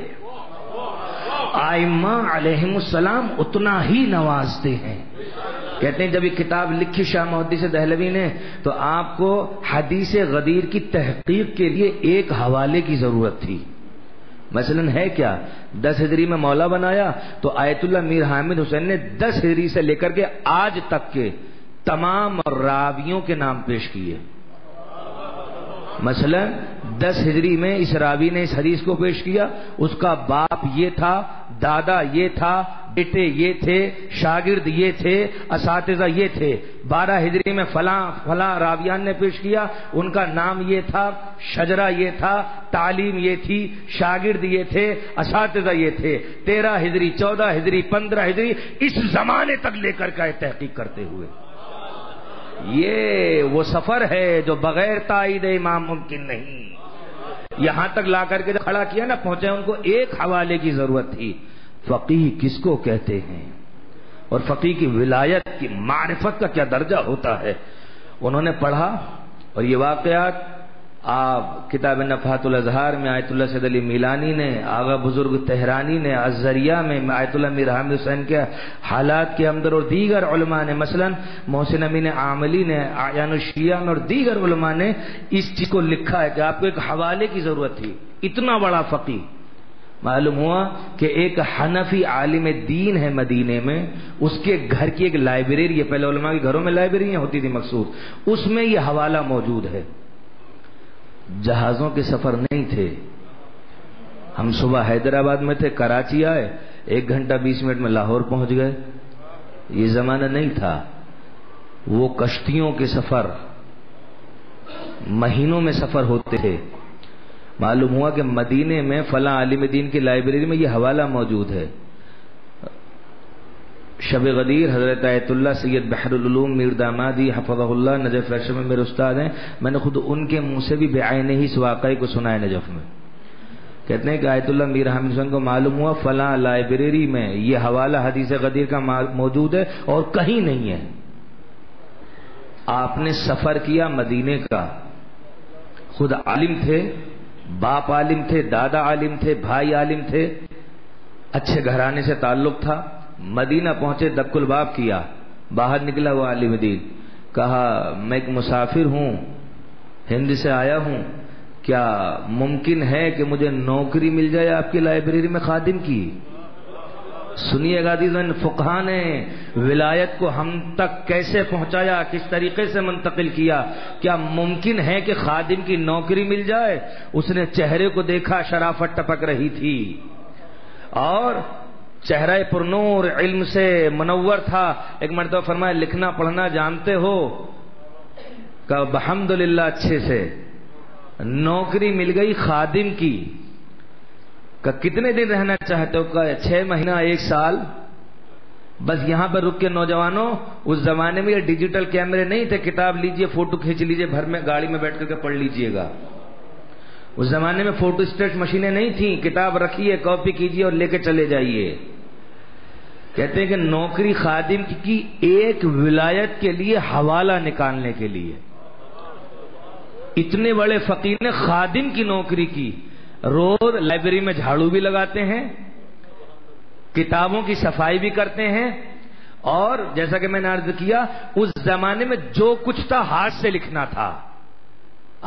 ائمہ علیہم السلام اتنا ہی نوازتے ہیں. کہتے ہیں جب یہ کتاب لکھی شاہ محدث دہلوی نے تو آپ کو حدیث غدیر کی تحقیق کے لیے ایک حوالے کی ضرورت تھی. مثلا ہے کیا, 10 ہجری میں مولا بنایا تو آیت اللہ میر حامد حسین نے 10 ہجری سے لے کر کے آج تک کے تمام راویوں کے نام پیش کیے. مثلا 10 ہجری میں اس راوی نے اس حدیث کو پیش کیا, اس کا باپ یہ تھا, دادا یہ تھا, بیٹے یہ تھے, شاگرد یہ تھے, اساتذہ یہ تھے. 12 ہجری میں فلاں راویان نے پیش کیا, ان کا نام یہ تھا, شجرہ یہ تھا, تعلیم یہ تھی, شاگرد یہ تھے, اساتذہ یہ تھے. 13 ہجری, 14 ہجری, 15 ہجری, اس زمانے تک لے کر کے تحقیق کرتے ہوئے. یہ وہ سفر ہے جو بغیر تائید امام ممکن نہیں. یہاں تک لا کر کے کھڑا کیا نہ پہنچے، ان کو ایک حوالے کی ضرورت تھی، فقیہ کس کو کہتے ہیں اور فقیہ کی ولایت کی معرفت کا کیا درجہ ہوتا ہے۔ انہوں نے پڑھا، اور یہ واقعات آپ کتاب نفحات الاظہار میں آیت اللہ سید علی میلانی نے، آغا بزرگ تہرانی نے، الذریعہ میں آیت اللہ میر حامد حسین کے حالات کے اندر، اور دیگر علماء نے، مثلا محسن امین عاملی نے اعیان الشیعہ میں، اور دیگر علماء نے اس چیز کو لکھا ہے کہ آپ کو ایک حوالے کی ضرورت تھی۔ اتنا بڑا فقیہ، معلوم ہوا کہ ایک حنفی عالم دین ہے مدینے میں، اس کے گھر کی ایک لائبریری ہے، پہلے علماء کے گھروں میں لائبریریاں ہوتی تھی مخصوص، اس میں یہ حوالہ موجود ہے۔ جہازوں کے سفر نہیں تھے، ہم صبح حیدرآباد میں تھے، کراچی آئے، 1 گھنٹہ 20 منٹ میں لاہور پہنچ گئے، یہ زمانہ نہیں تھا۔ وہ کشتیوں کے سفر، مہینوں میں سفر ہوتے تھے۔ معلوم ہوا کہ مدینے میں فلاں عالم دین کی لائبریری میں یہ حوالہ موجود ہے۔ شب غدیر حضرت آیت اللہ سید بحر العلوم میر دامادی حفظہ اللہ نجف فرش میں میرے استاد ہیں، میں نے خود ان کے منہ سے بھی بعین ہی اس واقعے کو سنا ہے نجف میں۔ کہتے ہیں کہ آیت اللہ میر حامد حسین کو معلوم ہوا فلاں لائبریری میں یہ حوالہ حدیث غدیر کا موجود ہے اور کہیں نہیں ہے۔ آپ نے سفر کیا مدینے کا، خود عالم تھے، باپ عالم تھے، دادا عالم تھے، بھائی عالم تھے، اچھے گھرانے سے تعلق تھا۔ مدینہ پہنچے، دق الباب کیا، باہر نکلا وہ عالم دین، کہا میں ایک مسافر ہوں، ہند سے آیا ہوں، کیا ممکن ہے کہ مجھے نوکری مل جائے آپ کی لائبریری میں خادم کی؟ سنیے گا عزیزان، فقہاء نے ولایت کو ہم تک کیسے پہنچایا، کس طریقے سے منتقل کیا۔ کیا ممکن ہے کہ خادم کی نوکری مل جائے؟ اس نے چہرے کو دیکھا، شرافت ٹپک رہی تھی، اور چہرہ پرنور علم سے منور تھا۔ ایک مرتبہ فرمایا لکھنا پڑھنا جانتے ہو؟ کہ بحمدللہ اچھے سے۔ نوکری مل گئی خادم کی۔ کہ کتنے دن رہنا چاہتے ہو؟ کہ 6 مہینہ 1 سال۔ بس یہاں پر رک کے نوجوانوں، اس زمانے میں یہ ڈیجیٹل کیمرے نہیں تھے، کتاب لیجئے فوٹو کھینچ لیجئے، گھر میں گاڑی میں بیٹھ کر کے پڑھ لیجئے گا۔ اس زمانے میں فوٹو اسٹیٹ مشینیں نہیں تھیں، کتاب رکھیے، کاپی کیجئے اور لے کے چلے جائیے۔ کہتے ہیں کہ نوکری خادم کی ایک ولایت کے لیے حوالہ نکالنے کے لیے، اتنے بڑے فقیر نے خادم کی نوکری کی۔ روز لائبریری میں جھاڑو بھی لگاتے ہیں، کتابوں کی صفائی بھی کرتے ہیں، اور جیسا کہ میں نے عرض کیا اس زمانے میں جو کچھ تھا ہاتھ سے لکھنا تھا،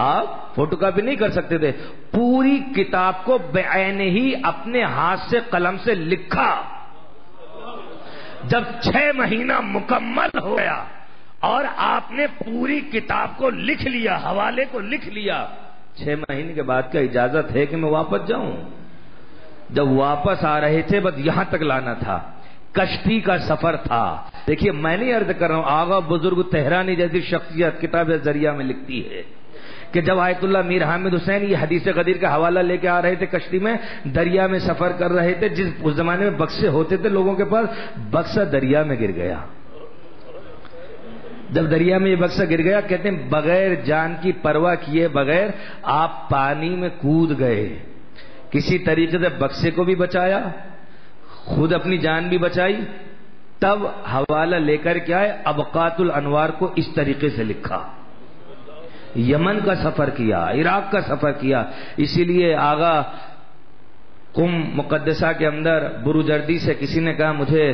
آپ فوٹو کاپی نہیں کر سکتے تھے، پوری کتاب کو بعین ہی اپنے ہاتھ سے قلم سے لکھا۔ جب 6 مہینہ مکمل ہو گیا اور آپ نے پوری کتاب کو لکھ لیا، حوالے کو لکھ لیا، 6 مہینے کے بعد کا اجازت ہے کہ میں واپس جاؤں؟ جب واپس آ رہے تھے بس یہاں تک لانا تھا، کشتی کا سفر تھا۔ دیکھیے میں نہیں عرض کر رہا ہوں، آغا بزرگ تہرانی جیسی شخصیت کتاب ذریعہ میں لکھتی ہے کہ جب آیت اللہ میر حامد حسین یہ حدیث غدیر کا حوالہ لے کے آ رہے تھے، کشتی میں دریا میں سفر کر رہے تھے، جس اس زمانے میں بکسے ہوتے تھے لوگوں کے پاس، بکسا دریا میں گر گیا۔ جب دریا میں یہ بکسا گر گیا، کہتے ہیں بغیر جان کی پرواہ کیے بغیر آپ پانی میں کود گئے، کسی طریقے سے بکسے کو بھی بچایا، خود اپنی جان بھی بچائی، تب حوالہ لے کر کے آئے۔ ابقات الانوار کو اس طریقے سے لکھا، یمن کا سفر کیا، عراق کا سفر کیا۔ اسی لیے آغا قم مقدسہ کے اندر بروجردی سے کسی نے کہا مجھے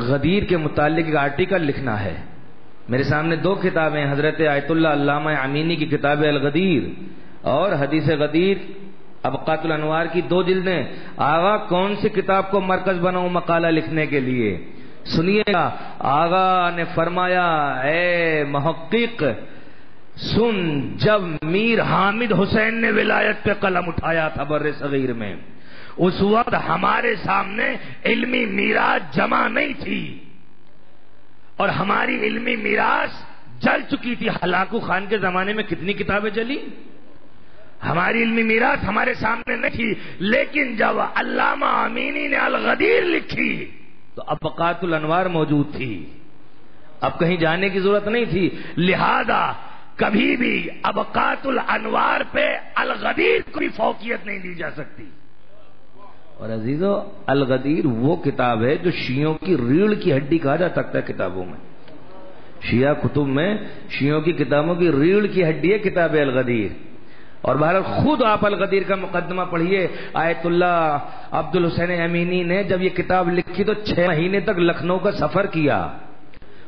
غدیر کے متعلق ایک آرٹیکل لکھنا ہے۔ میرے سامنے 2 کتابیں، حضرت آیت اللہ علامہ امینی کی کتاب الغدیر اور حدیث غدیر ابقات الانوار کی 2 جلدیں۔ آغا کون سی کتاب کو مرکز بناؤں مقالہ لکھنے کے لیے؟ سنیے گا، آغا نے فرمایا اے محقق سن، جب میر حامد حسین نے ولایت پہ قلم اٹھایا تھا بر صغیر میں، اس وقت ہمارے سامنے علمی میراث جمع نہیں تھی، اور ہماری علمی میراث جل چکی تھی۔ ہلاکو خان کے زمانے میں کتنی کتابیں جلی، ہماری علمی میراث ہمارے سامنے نہیں تھی، لیکن جب علامہ امینی نے الغدیر لکھی تو ابقات الانوار موجود تھی، اب کہیں جانے کی ضرورت نہیں تھی۔ لہذا کبھی بھی ابقات الانوار پہ الغدیر کو بھی فوقیت نہیں دی جا سکتی. اور عزیزو، الغدیر وہ کتاب ہے جو شیعوں کی ریڑھ کی ہڈی کہا جا سکتا ہے. کتابوں میں، شیعہ کتب میں شیعوں کی کتابوں کی ریڑھ کی ہڈی ہے کتاب الغدیر. اور بہرحال خود آپ الغدیر کا مقدمہ پڑھیے. آیت اللہ عبد الحسین امینی نے جب یہ کتاب لکھی تو 6 مہینے تک لکھنؤ کا سفر کیا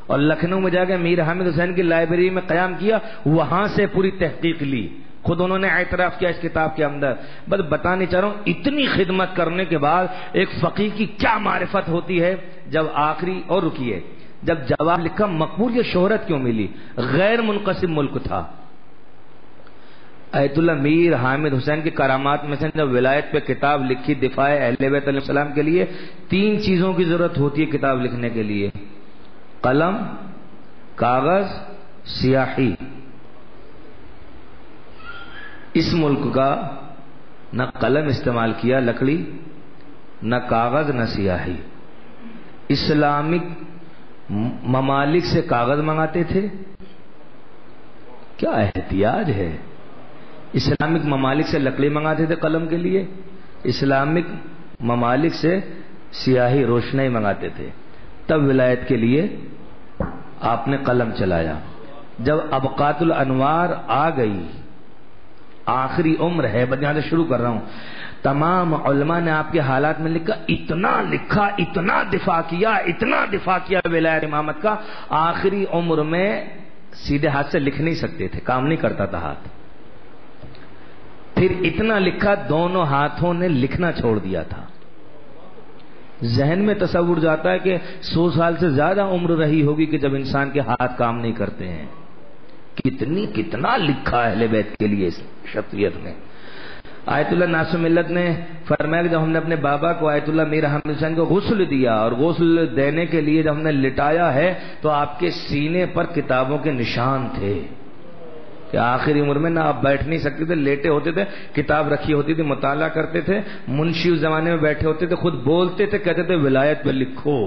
اور لکھنؤ میں جا کے میر حامد حسین کی لائبریری میں قیام کیا، وہاں سے پوری تحقیق لی. خود انہوں نے اعتراف کیا اس کتاب کے اندر. بس بتانے چاہ رہا ہوں اتنی خدمت کرنے کے بعد ایک فقیہ کی کیا معرفت ہوتی ہے. جب آخری اور رکیے، جب جواب لکھا مقبول، یہ شہرت کیوں ملی؟ غیر منقسم ملک تھا. آیت اللہ میر حامد حسین کی کرامات میں سے جب ولایت پہ کتاب لکھی دفاع اہل بیت علیہ السلام کے لیے، 3 چیزوں کی ضرورت ہوتی ہے کتاب لکھنے کے لیے: قلم، کاغذ، سیاہی. اس ملک کا نہ قلم استعمال کیا لکڑی، نہ کاغذ، نہ سیاہی. اسلامک ممالک سے کاغذ منگاتے تھے. کیا احتیاج ہے! اسلامک ممالک سے لکڑی منگاتے تھے قلم کے لیے، اسلامک ممالک سے سیاہی روشنائی منگاتے تھے. تب ولایت کے لیے آپ نے قلم چلایا. جب ابقات الانوار آ گئی، آخری عمر ہے، یہاں سے شروع کر رہا ہوں. تمام علماء نے آپ کے حالات میں لکھا، اتنا دفاع کیا ولایت امامت کا. آخری عمر میں سیدھے ہاتھ سے لکھ نہیں سکتے تھے، کام نہیں کرتا تھا ہاتھ. پھر اتنا لکھا، دونوں ہاتھوں نے لکھنا چھوڑ دیا تھا. ذہن میں تصور جاتا ہے کہ 100 سال سے زیادہ عمر رہی ہوگی کہ جب انسان کے ہاتھ کام نہیں کرتے ہیں. کتنا لکھا اہل بیت کے لیے اس شخصیت نے. آیت اللہ ناصر ملت نے فرمایا کہ جب ہم نے اپنے بابا کو آیت اللہ میر حامد حسین کو غسل دیا اور غسل دینے کے لیے جب ہم نے لٹایا ہے تو آپ کے سینے پر کتابوں کے نشان تھے کہ آخری عمر میں نہ آپ بیٹھ نہیں سکتے تھے، لیٹے ہوتے تھے، کتاب رکھی ہوتی تھی، مطالعہ کرتے تھے. منشی اس زمانے میں بیٹھے ہوتے تھے، خود بولتے تھے، کہتے تھے ولایت پہ لکھو.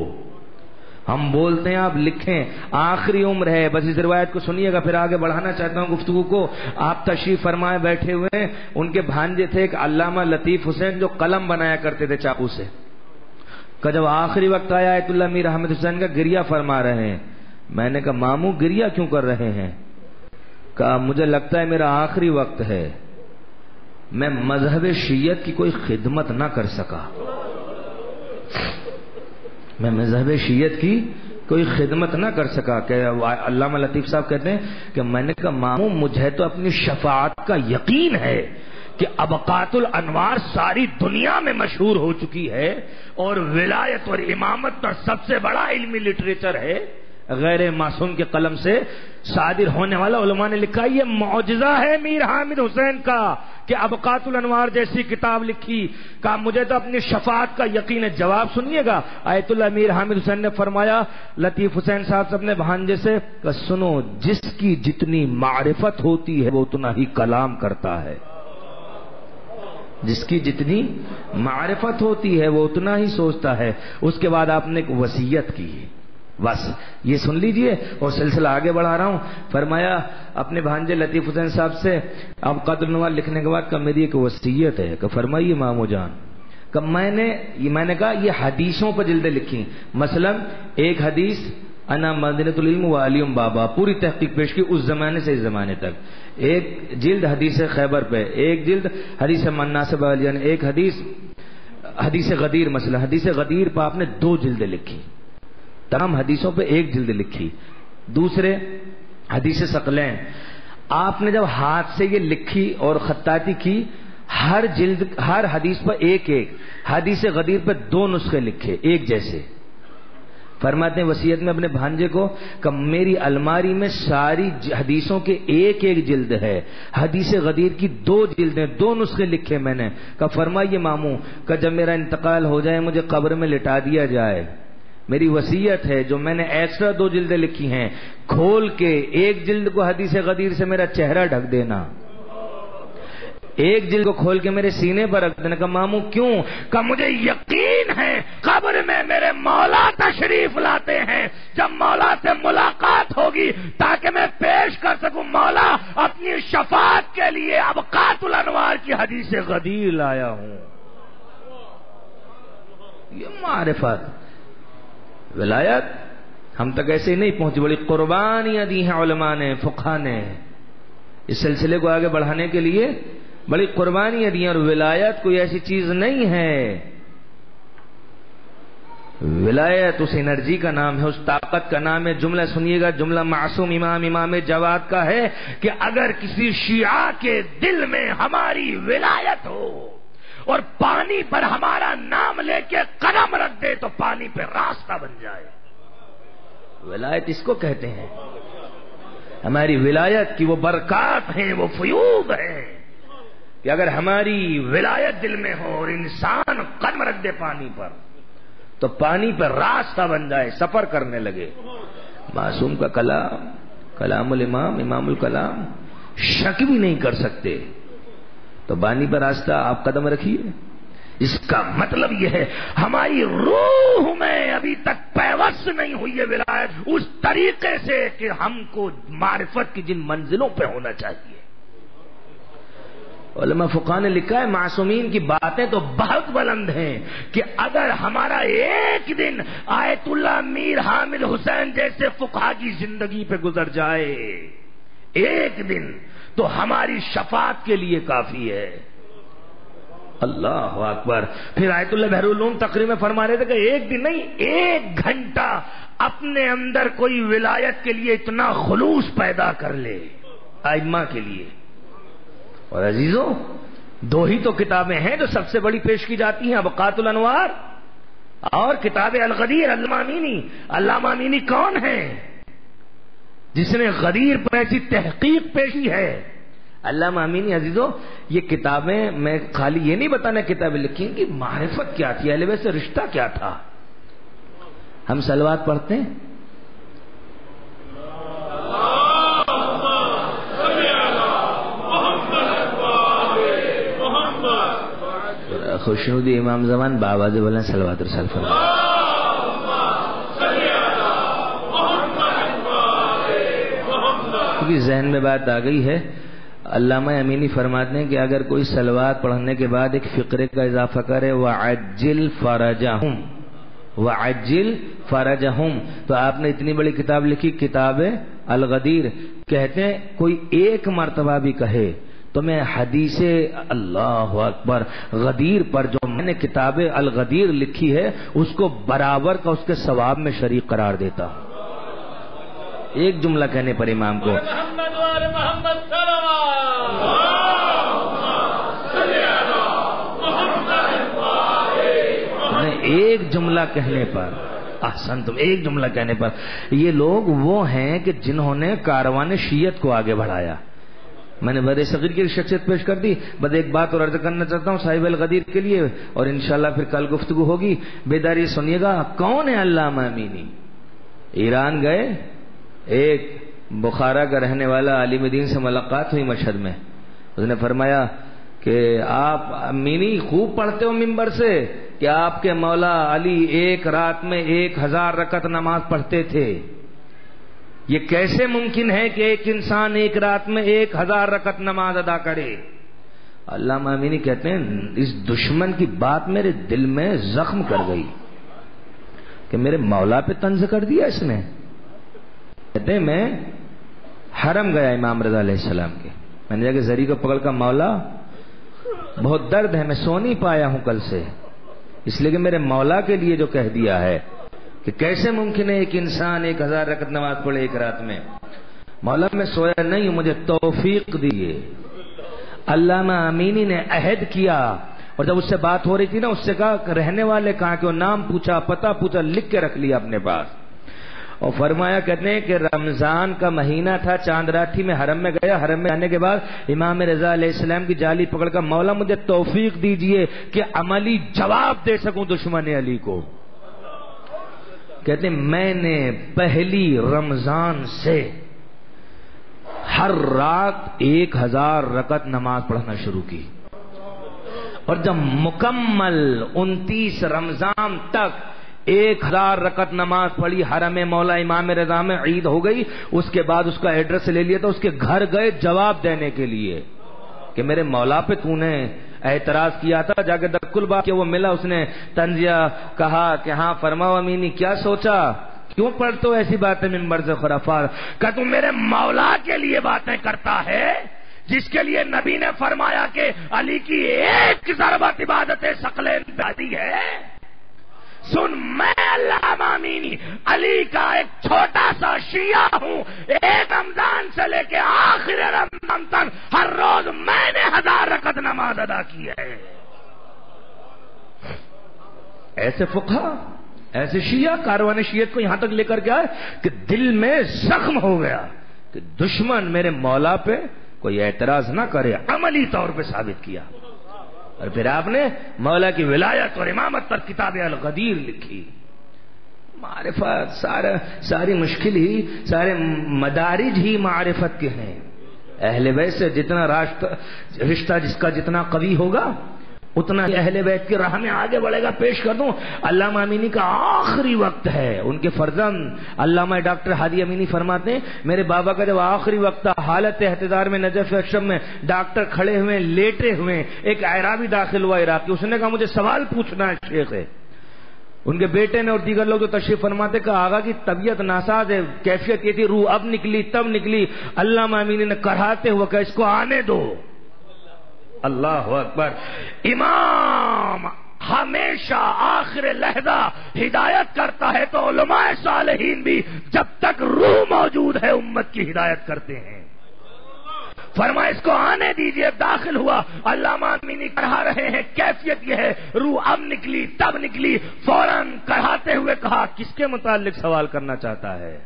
ہم بولتے ہیں آپ لکھیں. آخری عمر ہے. بس اس روایت کو سنیے گا، پھر آگے بڑھانا چاہتا ہوں گفتگو کو. آپ تشریف فرمائے بیٹھے ہوئے ہیں. ان کے بھانجے تھے ایک علامہ لطیف حسین جو قلم بنایا کرتے تھے چاقو سے. کہ جب آخری وقت آیا آیت اللہ میر حامد حسین کا، گریہ فرما رہے ہیں. میں نے کہا ماموں گریہ کیوں کر رہے ہیں؟ کہا مجھے لگتا ہے میرا آخری وقت ہے، میں مذہب شیعت کی کوئی خدمت نہ کر سکا. میں مذہب شیعت کی کوئی خدمت نہ کر سکا. کہ علامہ لطیف صاحب کہتے ہیں کہ میں نے کہا ماموں مجھے تو اپنی شفاعت کا یقین ہے کہ ابقات الانوار ساری دنیا میں مشہور ہو چکی ہے اور ولایت اور امامت کا سب سے بڑا علمی لٹریچر ہے غیر معصوم کے قلم سے صادر ہونے والا. علماء نے لکھا یہ معجزہ ہے میر حامد حسین کا کہ ابقات الانوار جیسی کتاب لکھی. کہا مجھے تو اپنی شفاعت کا یقین ہے. جواب سنیے گا. آیت اللہ میر حامد حسین نے فرمایا لطیف حسین صاحب اپنے بھانجے سے کہ سنو، جس کی جتنی معرفت ہوتی ہے وہ اتنا ہی کلام کرتا ہے. جس کی جتنی معرفت ہوتی ہے وہ اتنا ہی سوچتا ہے. اس کے بعد آپ نے ایک وصیت کی، بس یہ سن لیجئے اور سلسلہ آگے بڑھا رہا ہوں. فرمایا اپنے بھانجے لطیف حسین صاحب سے اب قدر نوال لکھنے کے بعد کہ میری ایک وصیت ہے. کہ فرمائیے مامو جان. کہ میں نے کہا یہ حدیثوں پر جلدیں لکھی. مثلا ایک حدیث انا مدینۃ العلم و علیم بابا، پوری تحقیق پیش کی اس زمانے سے اس زمانے تک. ایک جلد حدیث خیبر پہ، ایک جلد حدیث مناسب علیان، ایک حدیث غدیر. مثلا حدیث غدیر پہ آپ نے 2 جلدیں لکھی. تمام حدیثوں پہ 1 جلد لکھی. دوسرے حدیث ثقلین آپ نے جب ہاتھ سے یہ لکھی اور خطاطی کی، ہر حدیث پر ایک حدیث غدیر پہ 2 نسخے لکھے ایک جیسے. فرماتے ہیں وصیت میں اپنے بھانجے کو کہ میری الماری میں ساری حدیثوں کے ایک جلد ہے، حدیث غدیر کی 2 جلدیں، 2 نسخے لکھے میں نے. کہ فرمائیے ماموں کہ جب میرا انتقال ہو جائے مجھے قبر میں لٹا دیا جائے، میری وصیت ہے جو میں نے ایکسٹرا 2 جلدیں لکھی ہیں کھول کے ایک جلد کو حدیث غدیر سے میرا چہرہ ڈھک دینا، ایک جلد کو کھول کے میرے سینے پر رکھ دینا. کہ ماموں کیوں؟ کہ مجھے یقین ہے قبر میں میرے مولا تشریف لاتے ہیں، جب مولا سے ملاقات ہوگی تاکہ میں پیش کر سکوں مولا اپنی شفاعت کے لیے ابقات الانوار کی حدیث غدیر لایا ہوں۔ یہ معرفت ولایت ہم تک ایسے ہی نہیں پہنچی، بڑی قربانیاں دی ہیں علماء نے، فقہا نے، اس سلسلے کو آگے بڑھانے کے لیے بڑی قربانیاں دی ہیں۔ اور ولایت کوئی ایسی چیز نہیں ہے، ولایت اس انرجی کا نام ہے، اس طاقت کا نام ہے۔ جملہ سنیے گا، جملہ معصوم امام جواد کا ہے کہ اگر کسی شیعہ کے دل میں ہماری ولایت ہو اور پانی پر ہمارا نام لے کے قدم رکھ دے تو پانی پہ راستہ بن جائے۔ ولایت اس کو کہتے ہیں، ہماری ولایت کی وہ برکات ہیں، وہ فیوض ہیں کہ اگر ہماری ولایت دل میں ہو اور انسان قدم رکھ دے پانی پر تو پانی پر راستہ بن جائے، سفر کرنے لگے۔ معصوم کا کلام، کلام الامام، امام الکلام، شک بھی نہیں کر سکتے، تو بانی پر راستہ آپ قدم رکھیے۔ اس کا مطلب یہ ہے ہماری روح میں ابھی تک پیوست نہیں ہوئی ہے ولایت اس طریقے سے کہ ہم کو معرفت کی جن منزلوں پہ ہونا چاہیے۔ علماء فقہا نے لکھا ہے معصومین کی باتیں تو بہت بلند ہیں کہ اگر ہمارا ایک دن آیت اللہ میر حامد حسین جیسے فقہا کی زندگی پہ گزر جائے ایک دن تو ہماری شفاعت کے لیے کافی ہے۔ اللہ اکبر۔ پھر آیت اللہ بحر العلوم تقریر میں فرما رہے تھے کہ ایک دن نہیں، ایک گھنٹہ اپنے اندر کوئی ولایت کے لیے اتنا خلوص پیدا کر لے ائمہ کے لیے۔ اور عزیزوں، دو ہی تو کتابیں ہیں جو سب سے بڑی پیش کی جاتی ہیں، ابقات الانوار اور کتاب الغدیر۔ علامہ امینی کون ہے جس نے غدیر پر ایسی تحقیق پیشی ہے؟ علامہ امینی عزیزوں، یہ کتابیں میں خالی یہ نہیں بتانا کتابیں لکھی کہ معرفت کیا تھی، اہل بیت سے رشتہ کیا تھا۔ ہم صلوات پڑھتے ہیں، خوشنودی امام زمان بآواز بولیں صلوات رسول فرمائیں۔ کیونکہ ذہن میں بات آ گئی ہے، علامہ امینی فرماتے ہیں کہ اگر کوئی صلوات پڑھنے کے بعد ایک فقرے کا اضافہ کرے وَعَجِّلْ فَرَجَهُمْ وَعَجِّلْ فَرَجَهُمْ، تو آپ نے اتنی بڑی کتاب لکھی، کتاب الغدیر۔ کہتے ہیں کوئی ایک مرتبہ بھی کہے تو میں حدیث اللہ اکبر غدیر پر جو میں نے کتاب الغدیر لکھی ہے اس کو برابر کا اس کے ثواب میں شریک قرار دیتا ہوں، ایک جملہ کہنے پر امام کو۔ ایک جملہ کہنے پر، احسن تم، ایک جملہ کہنے پر۔ یہ لوگ وہ ہیں کہ جنہوں نے کاروان شیعت کو آگے بڑھایا۔ میں نے بر صغیر کی شخصیت پیش کر دی، بس ایک بات اور عرض کرنا چاہتا ہوں صاحب الغدیر کے لیے، اور انشاءاللہ پھر کل گفتگو ہوگی، بیداری سنیے گا۔ کون ہے علامہ امینی؟ ایران گئے، ایک بخارا کا رہنے والا عالم دین سے ملاقات ہوئی مشہد میں، اس نے فرمایا کہ آپ امینی خوب پڑھتے ہو ممبر سے کہ آپ کے مولا علی ایک رات میں 1000 رکعت نماز پڑھتے تھے، یہ کیسے ممکن ہے کہ ایک انسان ایک رات میں 1000 رکعت نماز ادا کرے؟ علامہ امینی کہتے ہیں اس دشمن کی بات میرے دل میں زخم کر گئی کہ میرے مولا پہ طنز کر دیا اس نے۔ کہتے ہیں میں حرم گیا امام رضا علیہ السلام کے، میں نے جا کے زری کو پکڑ کر مولا بہت درد ہے، میں سو نہیں پایا ہوں کل سے، اس لیے کہ میرے مولا کے لیے جو کہہ دیا ہے کہ کیسے ممکن ہے ایک انسان 1000 رکعت نماز پڑھے ایک رات میں۔ مولا میں سویا نہیں ہوں، مجھے توفیق دیے۔ علامہ امینی نے عہد کیا، اور جب اس سے بات ہو رہی تھی نا، اس سے کہا رہنے والے کہاں کہ وہ نام پوچھا، پتہ پوچھا، لکھ کے رکھ لیا اپنے پاس، اور فرمایا کہتے ہیں کہ رمضان کا مہینہ تھا، چاند رات تھی، میں حرم میں گیا، حرم میں آنے کے بعد امام رضا علیہ السلام کی جالی پکڑ کر مولا مجھے توفیق دیجئے کہ عملی جواب دے سکوں دشمن علی کو۔ کہتے ہیں میں نے پہلی رمضان سے ہر رات 1000 رکعت نماز پڑھنا شروع کی، اور جب مکمل 29 رمضان تک 1000 رکعت نماز پڑھی حرم مولا امام رضا میں، عید ہو گئی، اس کے بعد اس کا ایڈریس لے لیا، تو اس کے گھر گئے جواب دینے کے لیے کہ میرے مولا پہ تو نے اعتراض کیا تھا، جا کے دکل با کہ وہ ملا، اس نے تنزیہ کہا کہ ہاں فرماؤ امینی کیا سوچا، کیوں پڑھتے ہو ایسی باتیں منبر سے خرافات، کہ تم میرے مولا کے لیے باتیں کرتا ہے جس کے لیے نبی نے فرمایا کہ علی کی 1 ضربت عبادت ثقلین دادی ہے۔ سن، میں علامہ امینی علی کا ایک چھوٹا سا شیعہ ہوں، 1 رمضان سے لے کے آخر رمضان تک ہر روز میں نے 1000 رکعت نماز ادا کی ہے۔ ایسے فقہا، ایسے شیعہ کاروان شیعت کو یہاں تک لے کر گیا کہ دل میں زخم ہو گیا کہ دشمن میرے مولا پہ کوئی اعتراض نہ کرے، عملی طور پہ ثابت کیا۔ اور پھر آپ نے مولا کی ولایت اور امامت پر کتاب الغدیر لکھی۔ معرفت ساری مشکل ہی، سارے مدارج ہی معرفت کے ہیں۔ اہل بیت سے جتنا رشتہ جس کا جتنا قوی ہوگا اتنا ہی اہل بیت کی راہ میں آگے بڑھے گا۔ پیش کر دوں، علامہ امینی کا آخری وقت ہے، ان کے فرزند علامہ ڈاکٹر ہادی امینی فرماتے ہیں میرے بابا کا جب آخری وقت تھا، حالت احتضار میں نجف اشرف میں ڈاکٹر کھڑے ہوئے لیٹے ہوئے، ایک اعرابی داخل ہوا عراقی، اس نے کہا مجھے سوال پوچھنا ہے شیخ ہے۔ ان کے بیٹے نے اور دیگر لوگ جو تشریف فرماتے کہا آغا کی طبیعت ناساز ہے، کیفیت یہ تھی، روح اب نکلی تب نکلی۔ علامہ امینی نے کراتے ہوئے کہا اس کو آنے دو۔ اللہ اکبر۔ امام ہمیشہ آخر لحظہ ہدایت کرتا ہے تو علماء صالحین بھی جب تک روح موجود ہے امت کی ہدایت کرتے ہیں۔ فرمایا اس کو آنے دیجئے، داخل ہوا، علامہ امینی کہا رہے ہیں کیفیت یہ ہے، روح اب نکلی تب نکلی، فوراً کہاتے ہوئے کہا کس کے متعلق سوال کرنا چاہتا ہے؟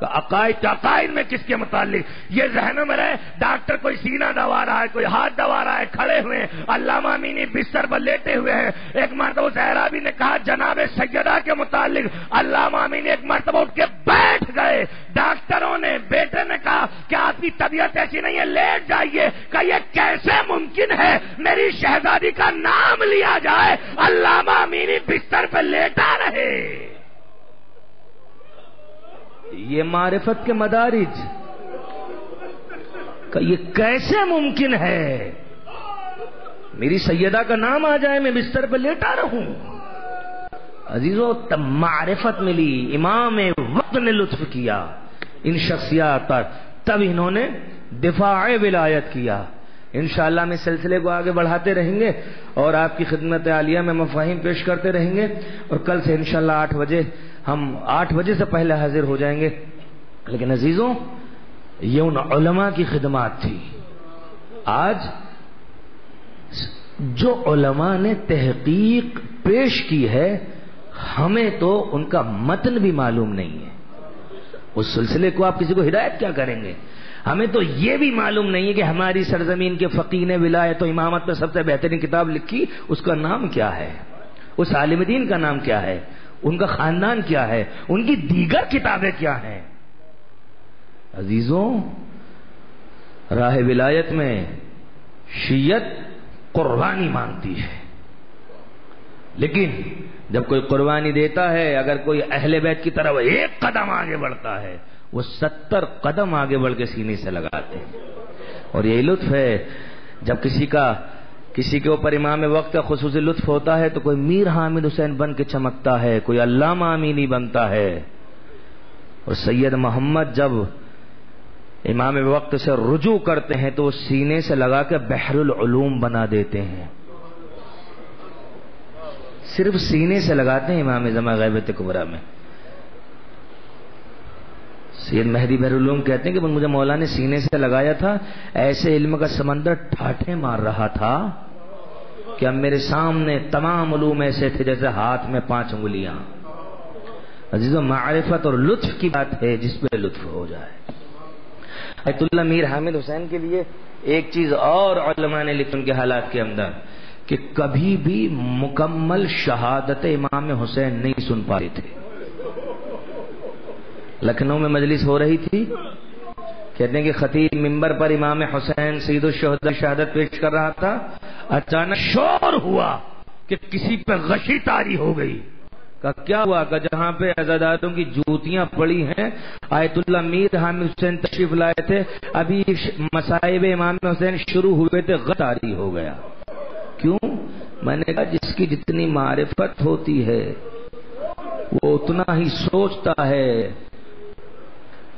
عقائد میں کس کے متعلق؟ یہ ذہنوں میں رہے، ڈاکٹر کوئی سینہ دبا رہا ہے، کوئی ہاتھ دبا رہا ہے، کھڑے ہوئے ہیں، علامہ امینی بستر پر لیٹے ہوئے ہیں۔ ایک مرتبہ اس اعرابی نے کہا جناب سیدہ کے متعلق، علامہ امینی ایک مرتبہ اٹھ کے بیٹھ گئے۔ ڈاکٹروں نے، بیٹے نے کہا کہ آپ کی طبیعت ایسی نہیں ہے، لیٹ جائیے۔ کہ یہ کیسے ممکن ہے میری شہزادی کا نام لیا جائے، علامہ امینی بستر پہ لیٹا رہے۔ یہ معرفت کے مدارج کہ یہ کیسے ممکن ہے میری سیدہ کا نام آ جائے میں بستر پہ لیٹا رہوں۔ عزیزو تب معرفت ملی، امام وقت نے لطف کیا ان شخصیات پر، تب انہوں نے دفاع ولایت کیا۔ انشاءاللہ ہم اس سلسلے کو آگے بڑھاتے رہیں گے اور آپ کی خدمت عالیہ میں مفاہیم پیش کرتے رہیں گے، اور کل سے انشاءاللہ 8 بجے ہم 8 بجے سے پہلے حاضر ہو جائیں گے۔ لیکن عزیزوں یہ ان علماء کی خدمات تھی۔ آج جو علماء نے تحقیق پیش کی ہے ہمیں تو ان کا متن بھی معلوم نہیں ہے، اس سلسلے کو آپ کسی کو ہدایت کیا کریں گے؟ ہمیں تو یہ بھی معلوم نہیں ہے کہ ہماری سرزمین کے فقیہ نے ولایت و امامت پر سب سے بہترین کتاب لکھی، اس کا نام کیا ہے، اس عالم دین کا نام کیا ہے، ان کا خاندان کیا ہے، ان کی دیگر کتابیں کیا ہیں۔ عزیزوں راہ ولایت میں شیعت قربانی مانگتی ہے، لیکن جب کوئی قربانی دیتا ہے، اگر کوئی اہل بیت کی طرف 1 قدم آگے بڑھتا ہے وہ 70 قدم آگے بڑھ کے سینے سے لگاتے ہیں۔ اور یہی لطف ہے جب کسی کے اوپر امام وقت کا خصوصی لطف ہوتا ہے تو کوئی میر حامد حسین بن کے چمکتا ہے، کوئی علامہ امینی بنتا ہے، اور سید محمد جب امام وقت سے رجوع کرتے ہیں تو وہ سینے سے لگا کے بحر العلوم بنا دیتے ہیں، صرف سینے سے لگاتے ہیں امام زمان غیبت کبریٰ میں۔ سید مہدی بحر العلوم کہتے ہیں کہ مجھے مولا نے سینے سے لگایا تھا، ایسے علم کا سمندر ٹھاٹھے مار رہا تھا کہ اب میرے سامنے تمام علوم ایسے تھے جیسے ہاتھ میں 5 انگلیاں۔ عزیزو معرفت اور لطف کی بات ہے جس پہ لطف ہو جائے۔ ایت اللہ میر حامد حسین کے لیے ایک چیز اور علماء نے لکھی ان کے حالات کے اندر کہ کبھی بھی مکمل شہادت امام حسین نہیں سن پاتے تھے۔ لکھنؤ میں مجلس ہو رہی تھی، کہتے ہیں کہ خطیب منبر پر امام حسین سید الشہداء شہادت پیش کر رہا تھا، اچانک شور ہوا کہ کسی پہ غشی طاری ہو گئی. کہ کیا ہوا؟ کہ جہاں پہ عزاداروں کی جوتیاں پڑی ہیں آیت اللہ میر حامد حسین تشریف لائے تھے، ابھی مصائب امام حسین شروع ہوئے تھے، غش طاری ہو گیا. کیوں؟ میں نے کہا جس کی جتنی معرفت ہوتی ہے وہ اتنا ہی سوچتا ہے،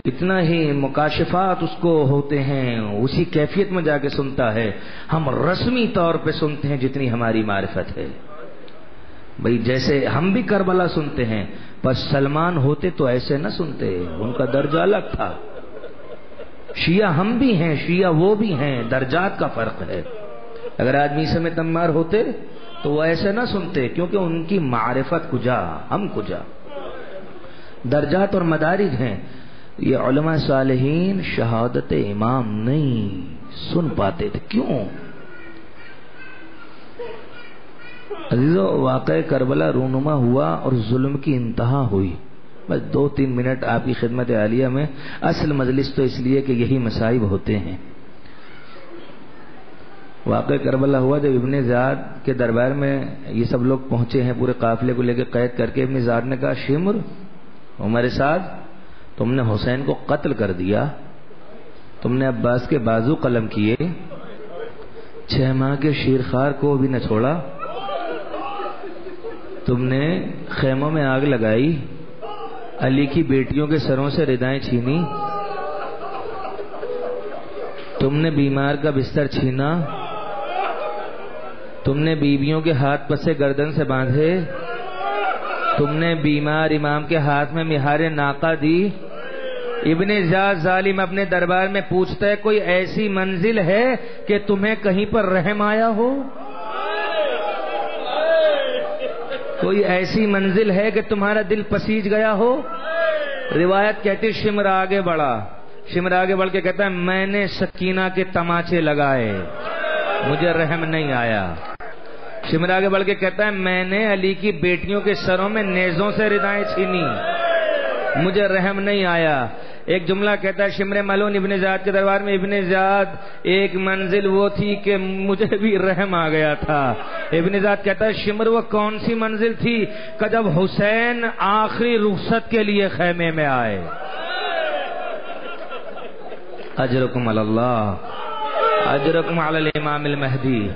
اتنا ہی مکاشفات اس کو ہوتے ہیں، اسی کیفیت میں جا کے سنتا ہے. ہم رسمی طور پہ سنتے ہیں جتنی ہماری معرفت ہے. بھئی جیسے ہم بھی کربلا سنتے ہیں، پر سلمان ہوتے تو ایسے نہ سنتے، ان کا درجہ الگ تھا. شیعہ ہم بھی ہیں، شیعہ وہ بھی ہیں، درجات کا فرق ہے. اگر آدمی سمیت عمار ہوتے تو وہ ایسے نہ سنتے، کیونکہ ان کی معرفت کجا، ہم کجا. درجات اور مدارج ہیں. یہ علماء صالحین شہادت امام نہیں سن پاتے تھے. کیوں؟ عزیزو، واقعہ کربلا رونما ہوا اور ظلم کی انتہا ہوئی. بس 2-3 منٹ آپ کی خدمت عالیہ میں. اصل مجلس تو اس لیے کہ یہی مصائب ہوتے ہیں. واقعہ کربلا ہوا جب ابن زیاد کے دربار میں یہ سب لوگ پہنچے ہیں، پورے قافلے کو لے کے قید کر کے. ابن زیاد نے کہا شمر ہمارے ساتھ، تم نے حسین کو قتل کر دیا، تم نے عباس کے بازو قلم کیے، 6 ماہ کے شیرخوار کو بھی نہ چھوڑا، تم نے خیموں میں آگ لگائی، علی کی بیٹیوں کے سروں سے ردائیں چھینی، تم نے بیمار کا بستر چھینا، تم نے بیویوں کے ہاتھ پسے گردن سے باندھے، تم نے بیمار امام کے ہاتھ میں مہار ناقہ دی. ابن زیاد ظالم اپنے دربار میں پوچھتا ہے کوئی ایسی منزل ہے کہ تمہیں کہیں پر رحم آیا ہو؟ کوئی ایسی منزل ہے کہ تمہارا دل پسیج گیا ہو؟ روایت کہتی شمر آگے بڑھا. شمر آگے بڑھ کے کہتا ہے میں نے سکینہ کے تماچے لگائے، مجھے رحم نہیں آیا. شمر آگے بڑھ کے کہتا ہے میں نے علی کی بیٹیوں کے سروں میں نیزوں سے ردائیں چھینی، مجھے رحم نہیں آیا. ایک جملہ کہتا ہے شمر ملون ابن زیاد کے دربار میں، ابن زیاد ایک منزل وہ تھی کہ مجھے بھی رحم آ گیا تھا. ابن زیاد کہتا ہے شمر وہ کون سی منزل تھی کہ جب حسین آخری رخصت کے لیے خیمے میں آئے. اجرکم علی اللہ، اجرکم علی الامام المہدی.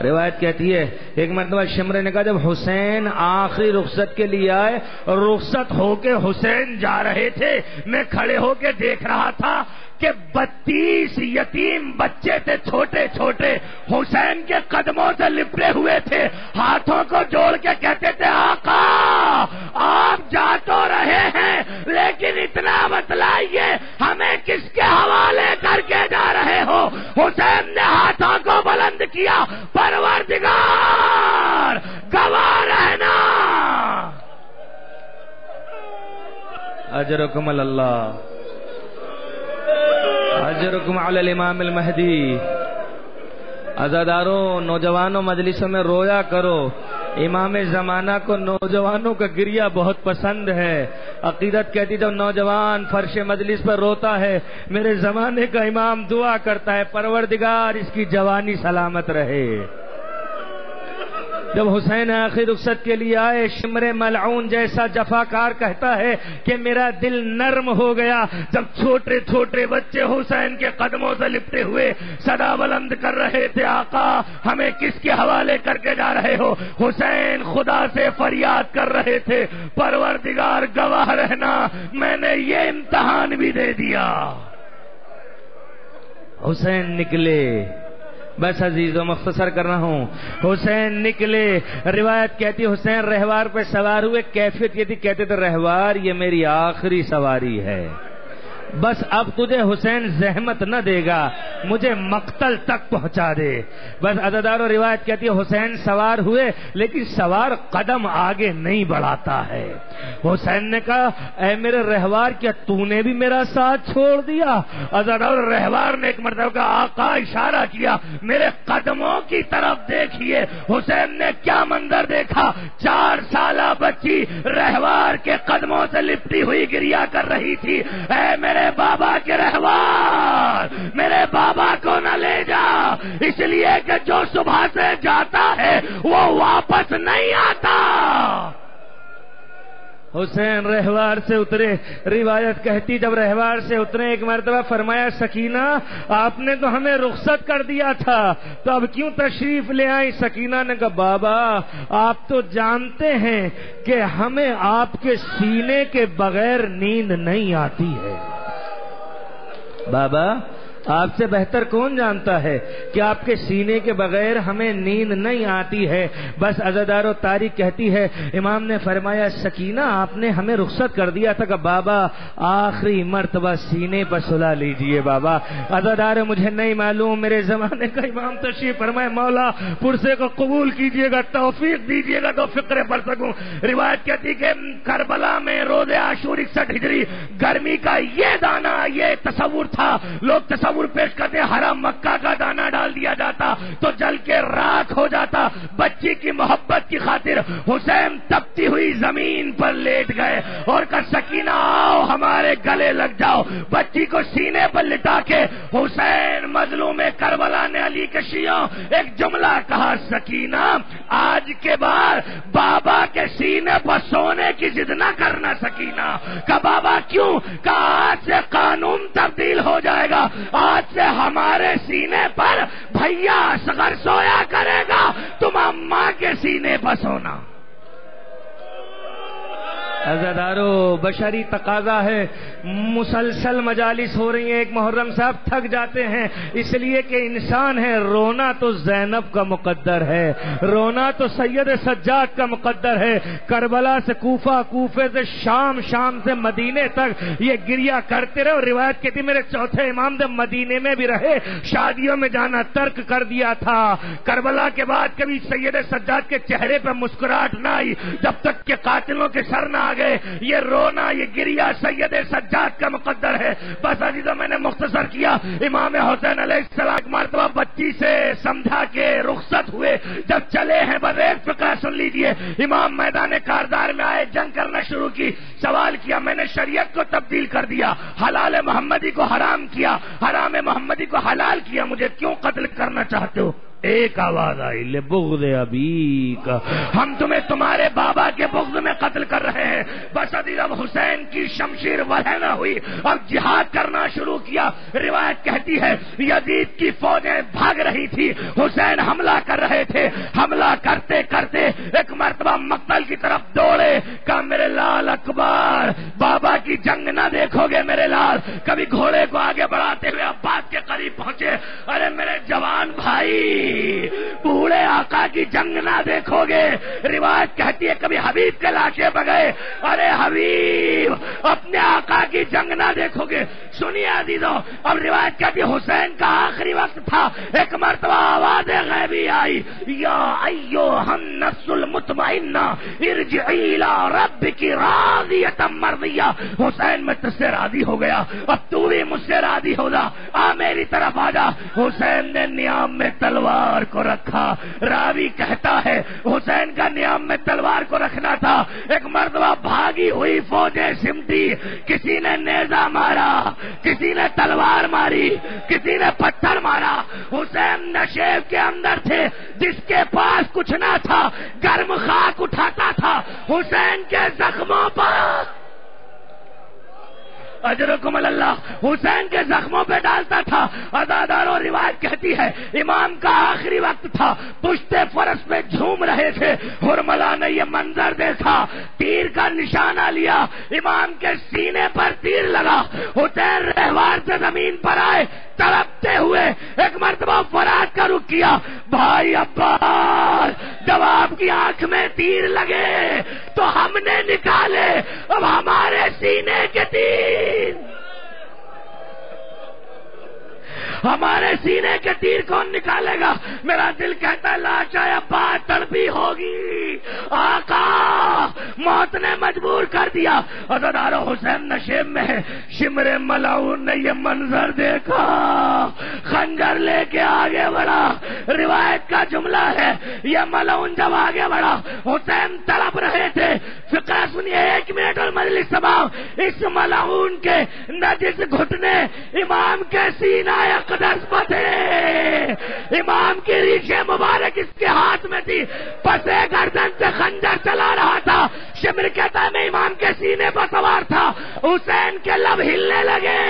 روایت کہتی ہے ایک مرتبہ شمر نے کہا جب حسین آخری رخصت کے لیے آئے اور رخصت ہو کے حسین جا رہے تھے، میں کھڑے ہو کے دیکھ رہا تھا کہ 32 یتیم بچے تھے چھوٹے چھوٹے، حسین کے قدموں سے لپٹے ہوئے تھے، ہاتھوں کو جوڑ کے کہتے تھے آقا آپ جا تو رہے ہیں لیکن اتنا بتلائیے ہمیں کس کے حوالے کر کے جا رہے ہو. حسین نے ہاتھوں کو بلند کیا، پروردگار گواہ رہنا. اجرکم اللہ، اجرکم علی الامام المہدی. عزاداروں، نوجوانوں مجلسوں میں رویا کرو. امام زمانہ کو نوجوانوں کا گریہ بہت پسند ہے. عقیدت کہتی جب نوجوان فرش مجلس پر روتا ہے میرے زمانے کا امام دعا کرتا ہے پروردگار اس کی جوانی سلامت رہے. جب حسین آخری رخصت کے لیے آئے شمر ملعون جیسا جفاکار کہتا ہے کہ میرا دل نرم ہو گیا جب چھوٹے چھوٹے بچے حسین کے قدموں سے لپٹے ہوئے صدا بلند کر رہے تھے آقا ہمیں کس کے حوالے کر کے جا رہے ہو. حسین خدا سے فریاد کر رہے تھے پروردگار گواہ رہنا میں نے یہ امتحان بھی دے دیا. حسین نکلے. بس عزیزو مختصر کر رہا ہوں. حسین نکلے. روایت کہتی حسین رہوار پہ سوار ہوئے. کیفیت یہ تھی کہتے تھے رہوار یہ میری آخری سواری ہے، بس اب تجھے حسین زحمت نہ دے گا، مجھے مقتل تک پہنچا دے. بس عزادارو روایت کہتی ہے حسین سوار ہوئے لیکن سوار قدم آگے نہیں بڑھاتا ہے. حسین نے کہا اے میرے رہوار کیا تو نے بھی میرا ساتھ چھوڑ دیا؟ عزادارو رہوار نے ایک مرتبہ کہا آقا اشارہ کیا میرے قدموں کی طرف دیکھیے. حسین نے کیا منظر دیکھا، 4 سالہ بچی رہوار کے قدموں سے لپٹی ہوئی گریہ کر رہی تھی. اے میرے بابا کے رہوار میرے بابا کو نہ لے جا، اس لیے کہ جو صبح سے جاتا ہے وہ واپس نہیں آتا۔ حسین رہوار سے اترے، روایت کہتی جب رہوار سے اترے ایک مرتبہ فرمایا سکینہ آپ نے تو ہمیں رخصت کر دیا تھا تو اب کیوں تشریف لے آئی؟ سکینہ نے کہا بابا آپ تو جانتے ہیں کہ ہمیں آپ کے سینے کے بغیر نیند نہیں آتی ہے۔ بابا آپ سے بہتر کون جانتا ہے کہ آپ کے سینے کے بغیر ہمیں نیند نہیں آتی ہے۔ بس عزادار و تاریخ کہتی ہے امام نے فرمایا سکینہ آپ نے ہمیں رخصت کر دیا تھا کہ بابا آخری مرتبہ سینے پر سلا لیجئے۔ بابا عزادار مجھے نہیں معلوم، میرے زمانے کا امام تشریف فرمائے مولا پرسے کو قبول کیجئے گا، توفیق دیجئے گا تو فکرے پڑھ سکوں۔ روایت کہتی کہ کربلا میں روز عاشور 61 ہجری گرمی کا یہ دانہ، یہ تصور تھا، لوگ تصور پیش کرتے حرام مکہ کا دانہ ڈال دیا جاتا تو جل کے راکھ ہو جاتا۔ بچی کی محبت کی خاطر حسین تپتی ہوئی زمین پر لیٹ گئے اور کہا سکینہ آؤ ہمارے گلے لگ جاؤ۔ بچی کو سینے پر لٹا کے حسین مظلوم کربلا نے علی کے شیعوں ایک جملہ کہا سکینہ آج کے بعد بابا کے سینے پر سونے کی ضد نہ کرنا۔ سکینہ کہ بابا کیوں؟ کہ آج سے قانون تبدیل ہو جائے گا، آج سے ہمارے سینے پر بھیا اصغر سویا کرے گا، تم اماں کے سینے پر سونا۔ عزادارو بشری تقاضا ہے، مسلسل مجالس ہو رہی ہیں، ایک محرم صاحب تھک جاتے ہیں اس لیے کہ انسان ہے، رونا تو زینب کا مقدر ہے، رونا تو سید سجاد کا مقدر ہے۔ کربلا سے کوفہ، کوفے سے شام، شام سے مدینے تک یہ گریا کرتے رہے۔ اور روایت کہتی میرے چوتھے امام جب مدینے میں بھی رہے شادیوں میں جانا ترک کر دیا تھا۔ کربلا کے بعد کبھی سید سجاد کے چہرے پہ مسکراہٹ نہ آئی جب تک کہ قاتلوں کے سر نہ گئے۔ یہ رونا، یہ گریا سید سجاد کا مقدر ہے۔ بس عزیزوں میں نے مختصر کیا۔ امام حسین علیہ السلام ایک مرتبہ بچی سے سمجھا کے رخصت ہوئے، جب چلے ہیں بس ایک فقرہ سن لیجئے۔ امام میدان کاردار میں آئے، جنگ کرنا شروع کی، سوال کیا میں نے شریعت کو تبدیل کر دیا، حلال محمدی کو حرام کیا، حرام محمدی کو حلال کیا، مجھے کیوں قتل کرنا چاہتے ہو؟ ایک آواز آئی لبغض ابیک، ہم تمہیں تمہارے بابا کے بغض میں قتل کر رہے ہیں۔ بس اب حسین کی شمشیر ولہ نہ ہوئی، اب جہاد کرنا شروع کیا۔ روایت کہتی ہے یزید کی فوجیں بھاگ رہی تھی، حسین حملہ کر رہے تھے، حملہ کرتے کرتے ایک مرتبہ مقتل کی طرف دوڑے، کہا میرے لال اکبر بابا کی جنگ نہ دیکھو گے میرے لال۔ کبھی گھوڑے کو آگے بڑھاتے ہوئے عباس کے قریب پہنچے، ارے میرے جوان بھائی بوڑھے آقا کی جنگ نہ دیکھو گے۔ روایت کہتی ہے کبھی حبیب کے لاشے بگئے، ارے حبیب اپنے آقا کی جنگ نہ دیکھو گے۔ سنیے عزیزوں، اب روایت کہتی ہے حسین کا آخری وقت تھا، ایک مرتبہ آواز غیبی آئی، یا ایھا النفس المطمئنہ ارجعی الی ربک راضیۃ مرضیہ۔ حسین میں تجھ سے راضی ہو گیا، اب تو بھی مجھ سے راضی ہو جا، آ میری طرف آ جا۔ حسین نے نیام میں تلوار کو رکھا۔ راوی کہتا ہے حسین کا نیام میں تلوار کو رکھنا تھا، ایک مرتبہ بھاگی ہوئی فوجیں سمٹی، کسی نے نیزہ مارا، کسی نے تلوار ماری، کسی نے پتھر مارا۔ حسین نشیب کے اندر تھے، جس کے پاس کچھ نہ تھا گرم خاک اٹھاتا تھا، حسین کے زخموں پر اجرکم اللہ، حسین کے زخموں پہ ڈالتا تھا۔ عزاداروں روایت کہتی ہے امام کا آخری وقت تھا، پشت فرس پہ جھوم رہے تھے، حرملا نے یہ منظر دیکھا، تیر کا نشانہ لیا، امام کے سینے پر تیر لگا۔ حسین رہوار سے زمین پر آئے تڑپتے ہوئے، ایک مرتبہ فرات کا رخ کیا، بھائی عباس جب آپ کی آنکھ میں تیر لگے تو ہم نے نکالے، اب ہمارے سینے کے تیر، ہمارے سینے کے تیر کون نکالے گا؟ میرا دل کہتا ہے لاش عباس تڑپی ہوگی، آقا موت نے مجبور کر دیا۔ عزادارو حسین نشیب میں ہے، شمر ملعون نے یہ منظر دیکھا، خنجر لے کے آگے بڑھا۔ روایت کا جملہ ہے یہ ملعون جب آگے بڑھا، حسین تڑپ رہے تھے، فقہ سنیے 1 منٹ اور مجلس تمام. اس ملعون کے نجس گھٹنے امام کے سینہ اقدس پر تھے. امام کی ریشے مبارک اس کے ہاتھ میں تھی. پسے گردن سے خنجر چلا رہا تھا. شمر کہتا ہے میں امام کے سینے پر سوار تھا. حسین کے لب ہلنے لگے.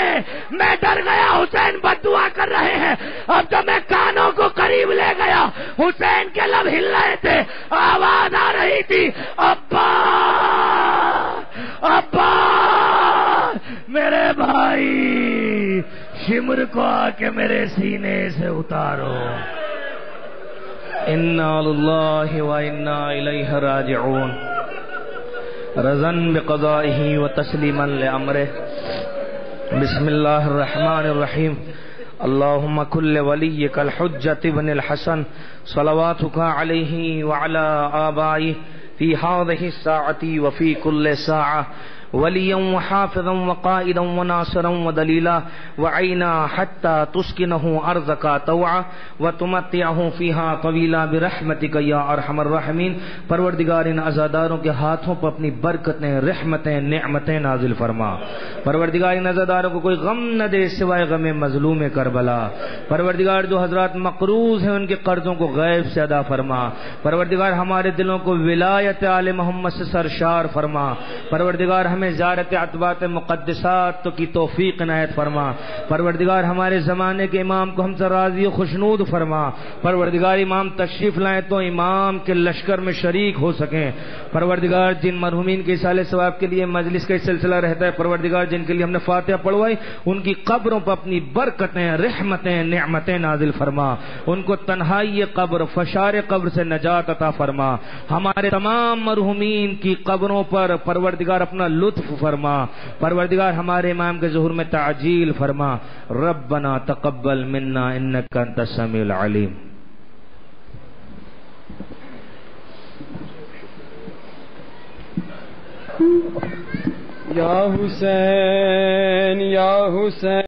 میں ڈر گیا. حسین بد دعا کر رہے ہیں. اب جب میں کانوں کو قریب لے گیا حسین کے لب ہل رہے تھے. آواز آ رہی تھی ابا ابا. میرے بھائی شمر کو آ کے میرے سینے سے اتارو. انا للہ و انا الیہ راجعون. رضن بقضائہ و تسلیما لامرہ. بسم اللہ الرحمن الرحیم. اللہم کل ولیک الحجۃ ابن الحسن صلواتک علیہ وعلی آبائہ فی ہذہ الساعۃ وفی کل ساعہ ولیا وحافظا وقائدا وناصرا ودلیلا وعینا حتی تسکنہ ارضک طوعا وتمتعہ فیہا طویلا برحمتک یا ارحم الراحمین. پروردگار ان عزاداروں کے ہاتھوں پر اپنی برکتیں رحمتیں نعمتیں نازل فرما. پروردگار ان عزاداروں کو کوئی غم نہ دے سوائے غم مظلوم کربلا. پروردگار جو حضرات مقروض ہیں ان کے قرضوں کو غیب سے ادا فرما. پروردگار ہمارے دلوں کو ولایت آل محمد سے سرشار فرما. پروردگار ہمیں زیارت عتبات مقدسات کی توفیق عنایت فرما. پروردگار ہمارے زمانے کے امام کو ہم سے راضی و خوشنود فرما. پروردگار امام تشریف لائیں تو امام کے لشکر میں شریک ہو سکیں. پروردگار جن مرحومین کے اصالہ ثواب کے لیے مجلس کا سلسلہ رہتا ہے پروردگار جن کے لیے ہم نے فاتحہ پڑھوائی ان کی قبروں پر اپنی برکتیں رحمتیں نعمتیں نازل فرما. ان کو تنہائی قبر فشار قبر سے نجات عطا فرما. ہمارے تمام مرحومین کی قبروں پر پروردگار اپنا لطف فرما. پروردگار ہمارے امام کے ظہور میں تعجیل فرما. ربنا تقبل منا انک انت السمیع العلیم. یا حسین یا حسین.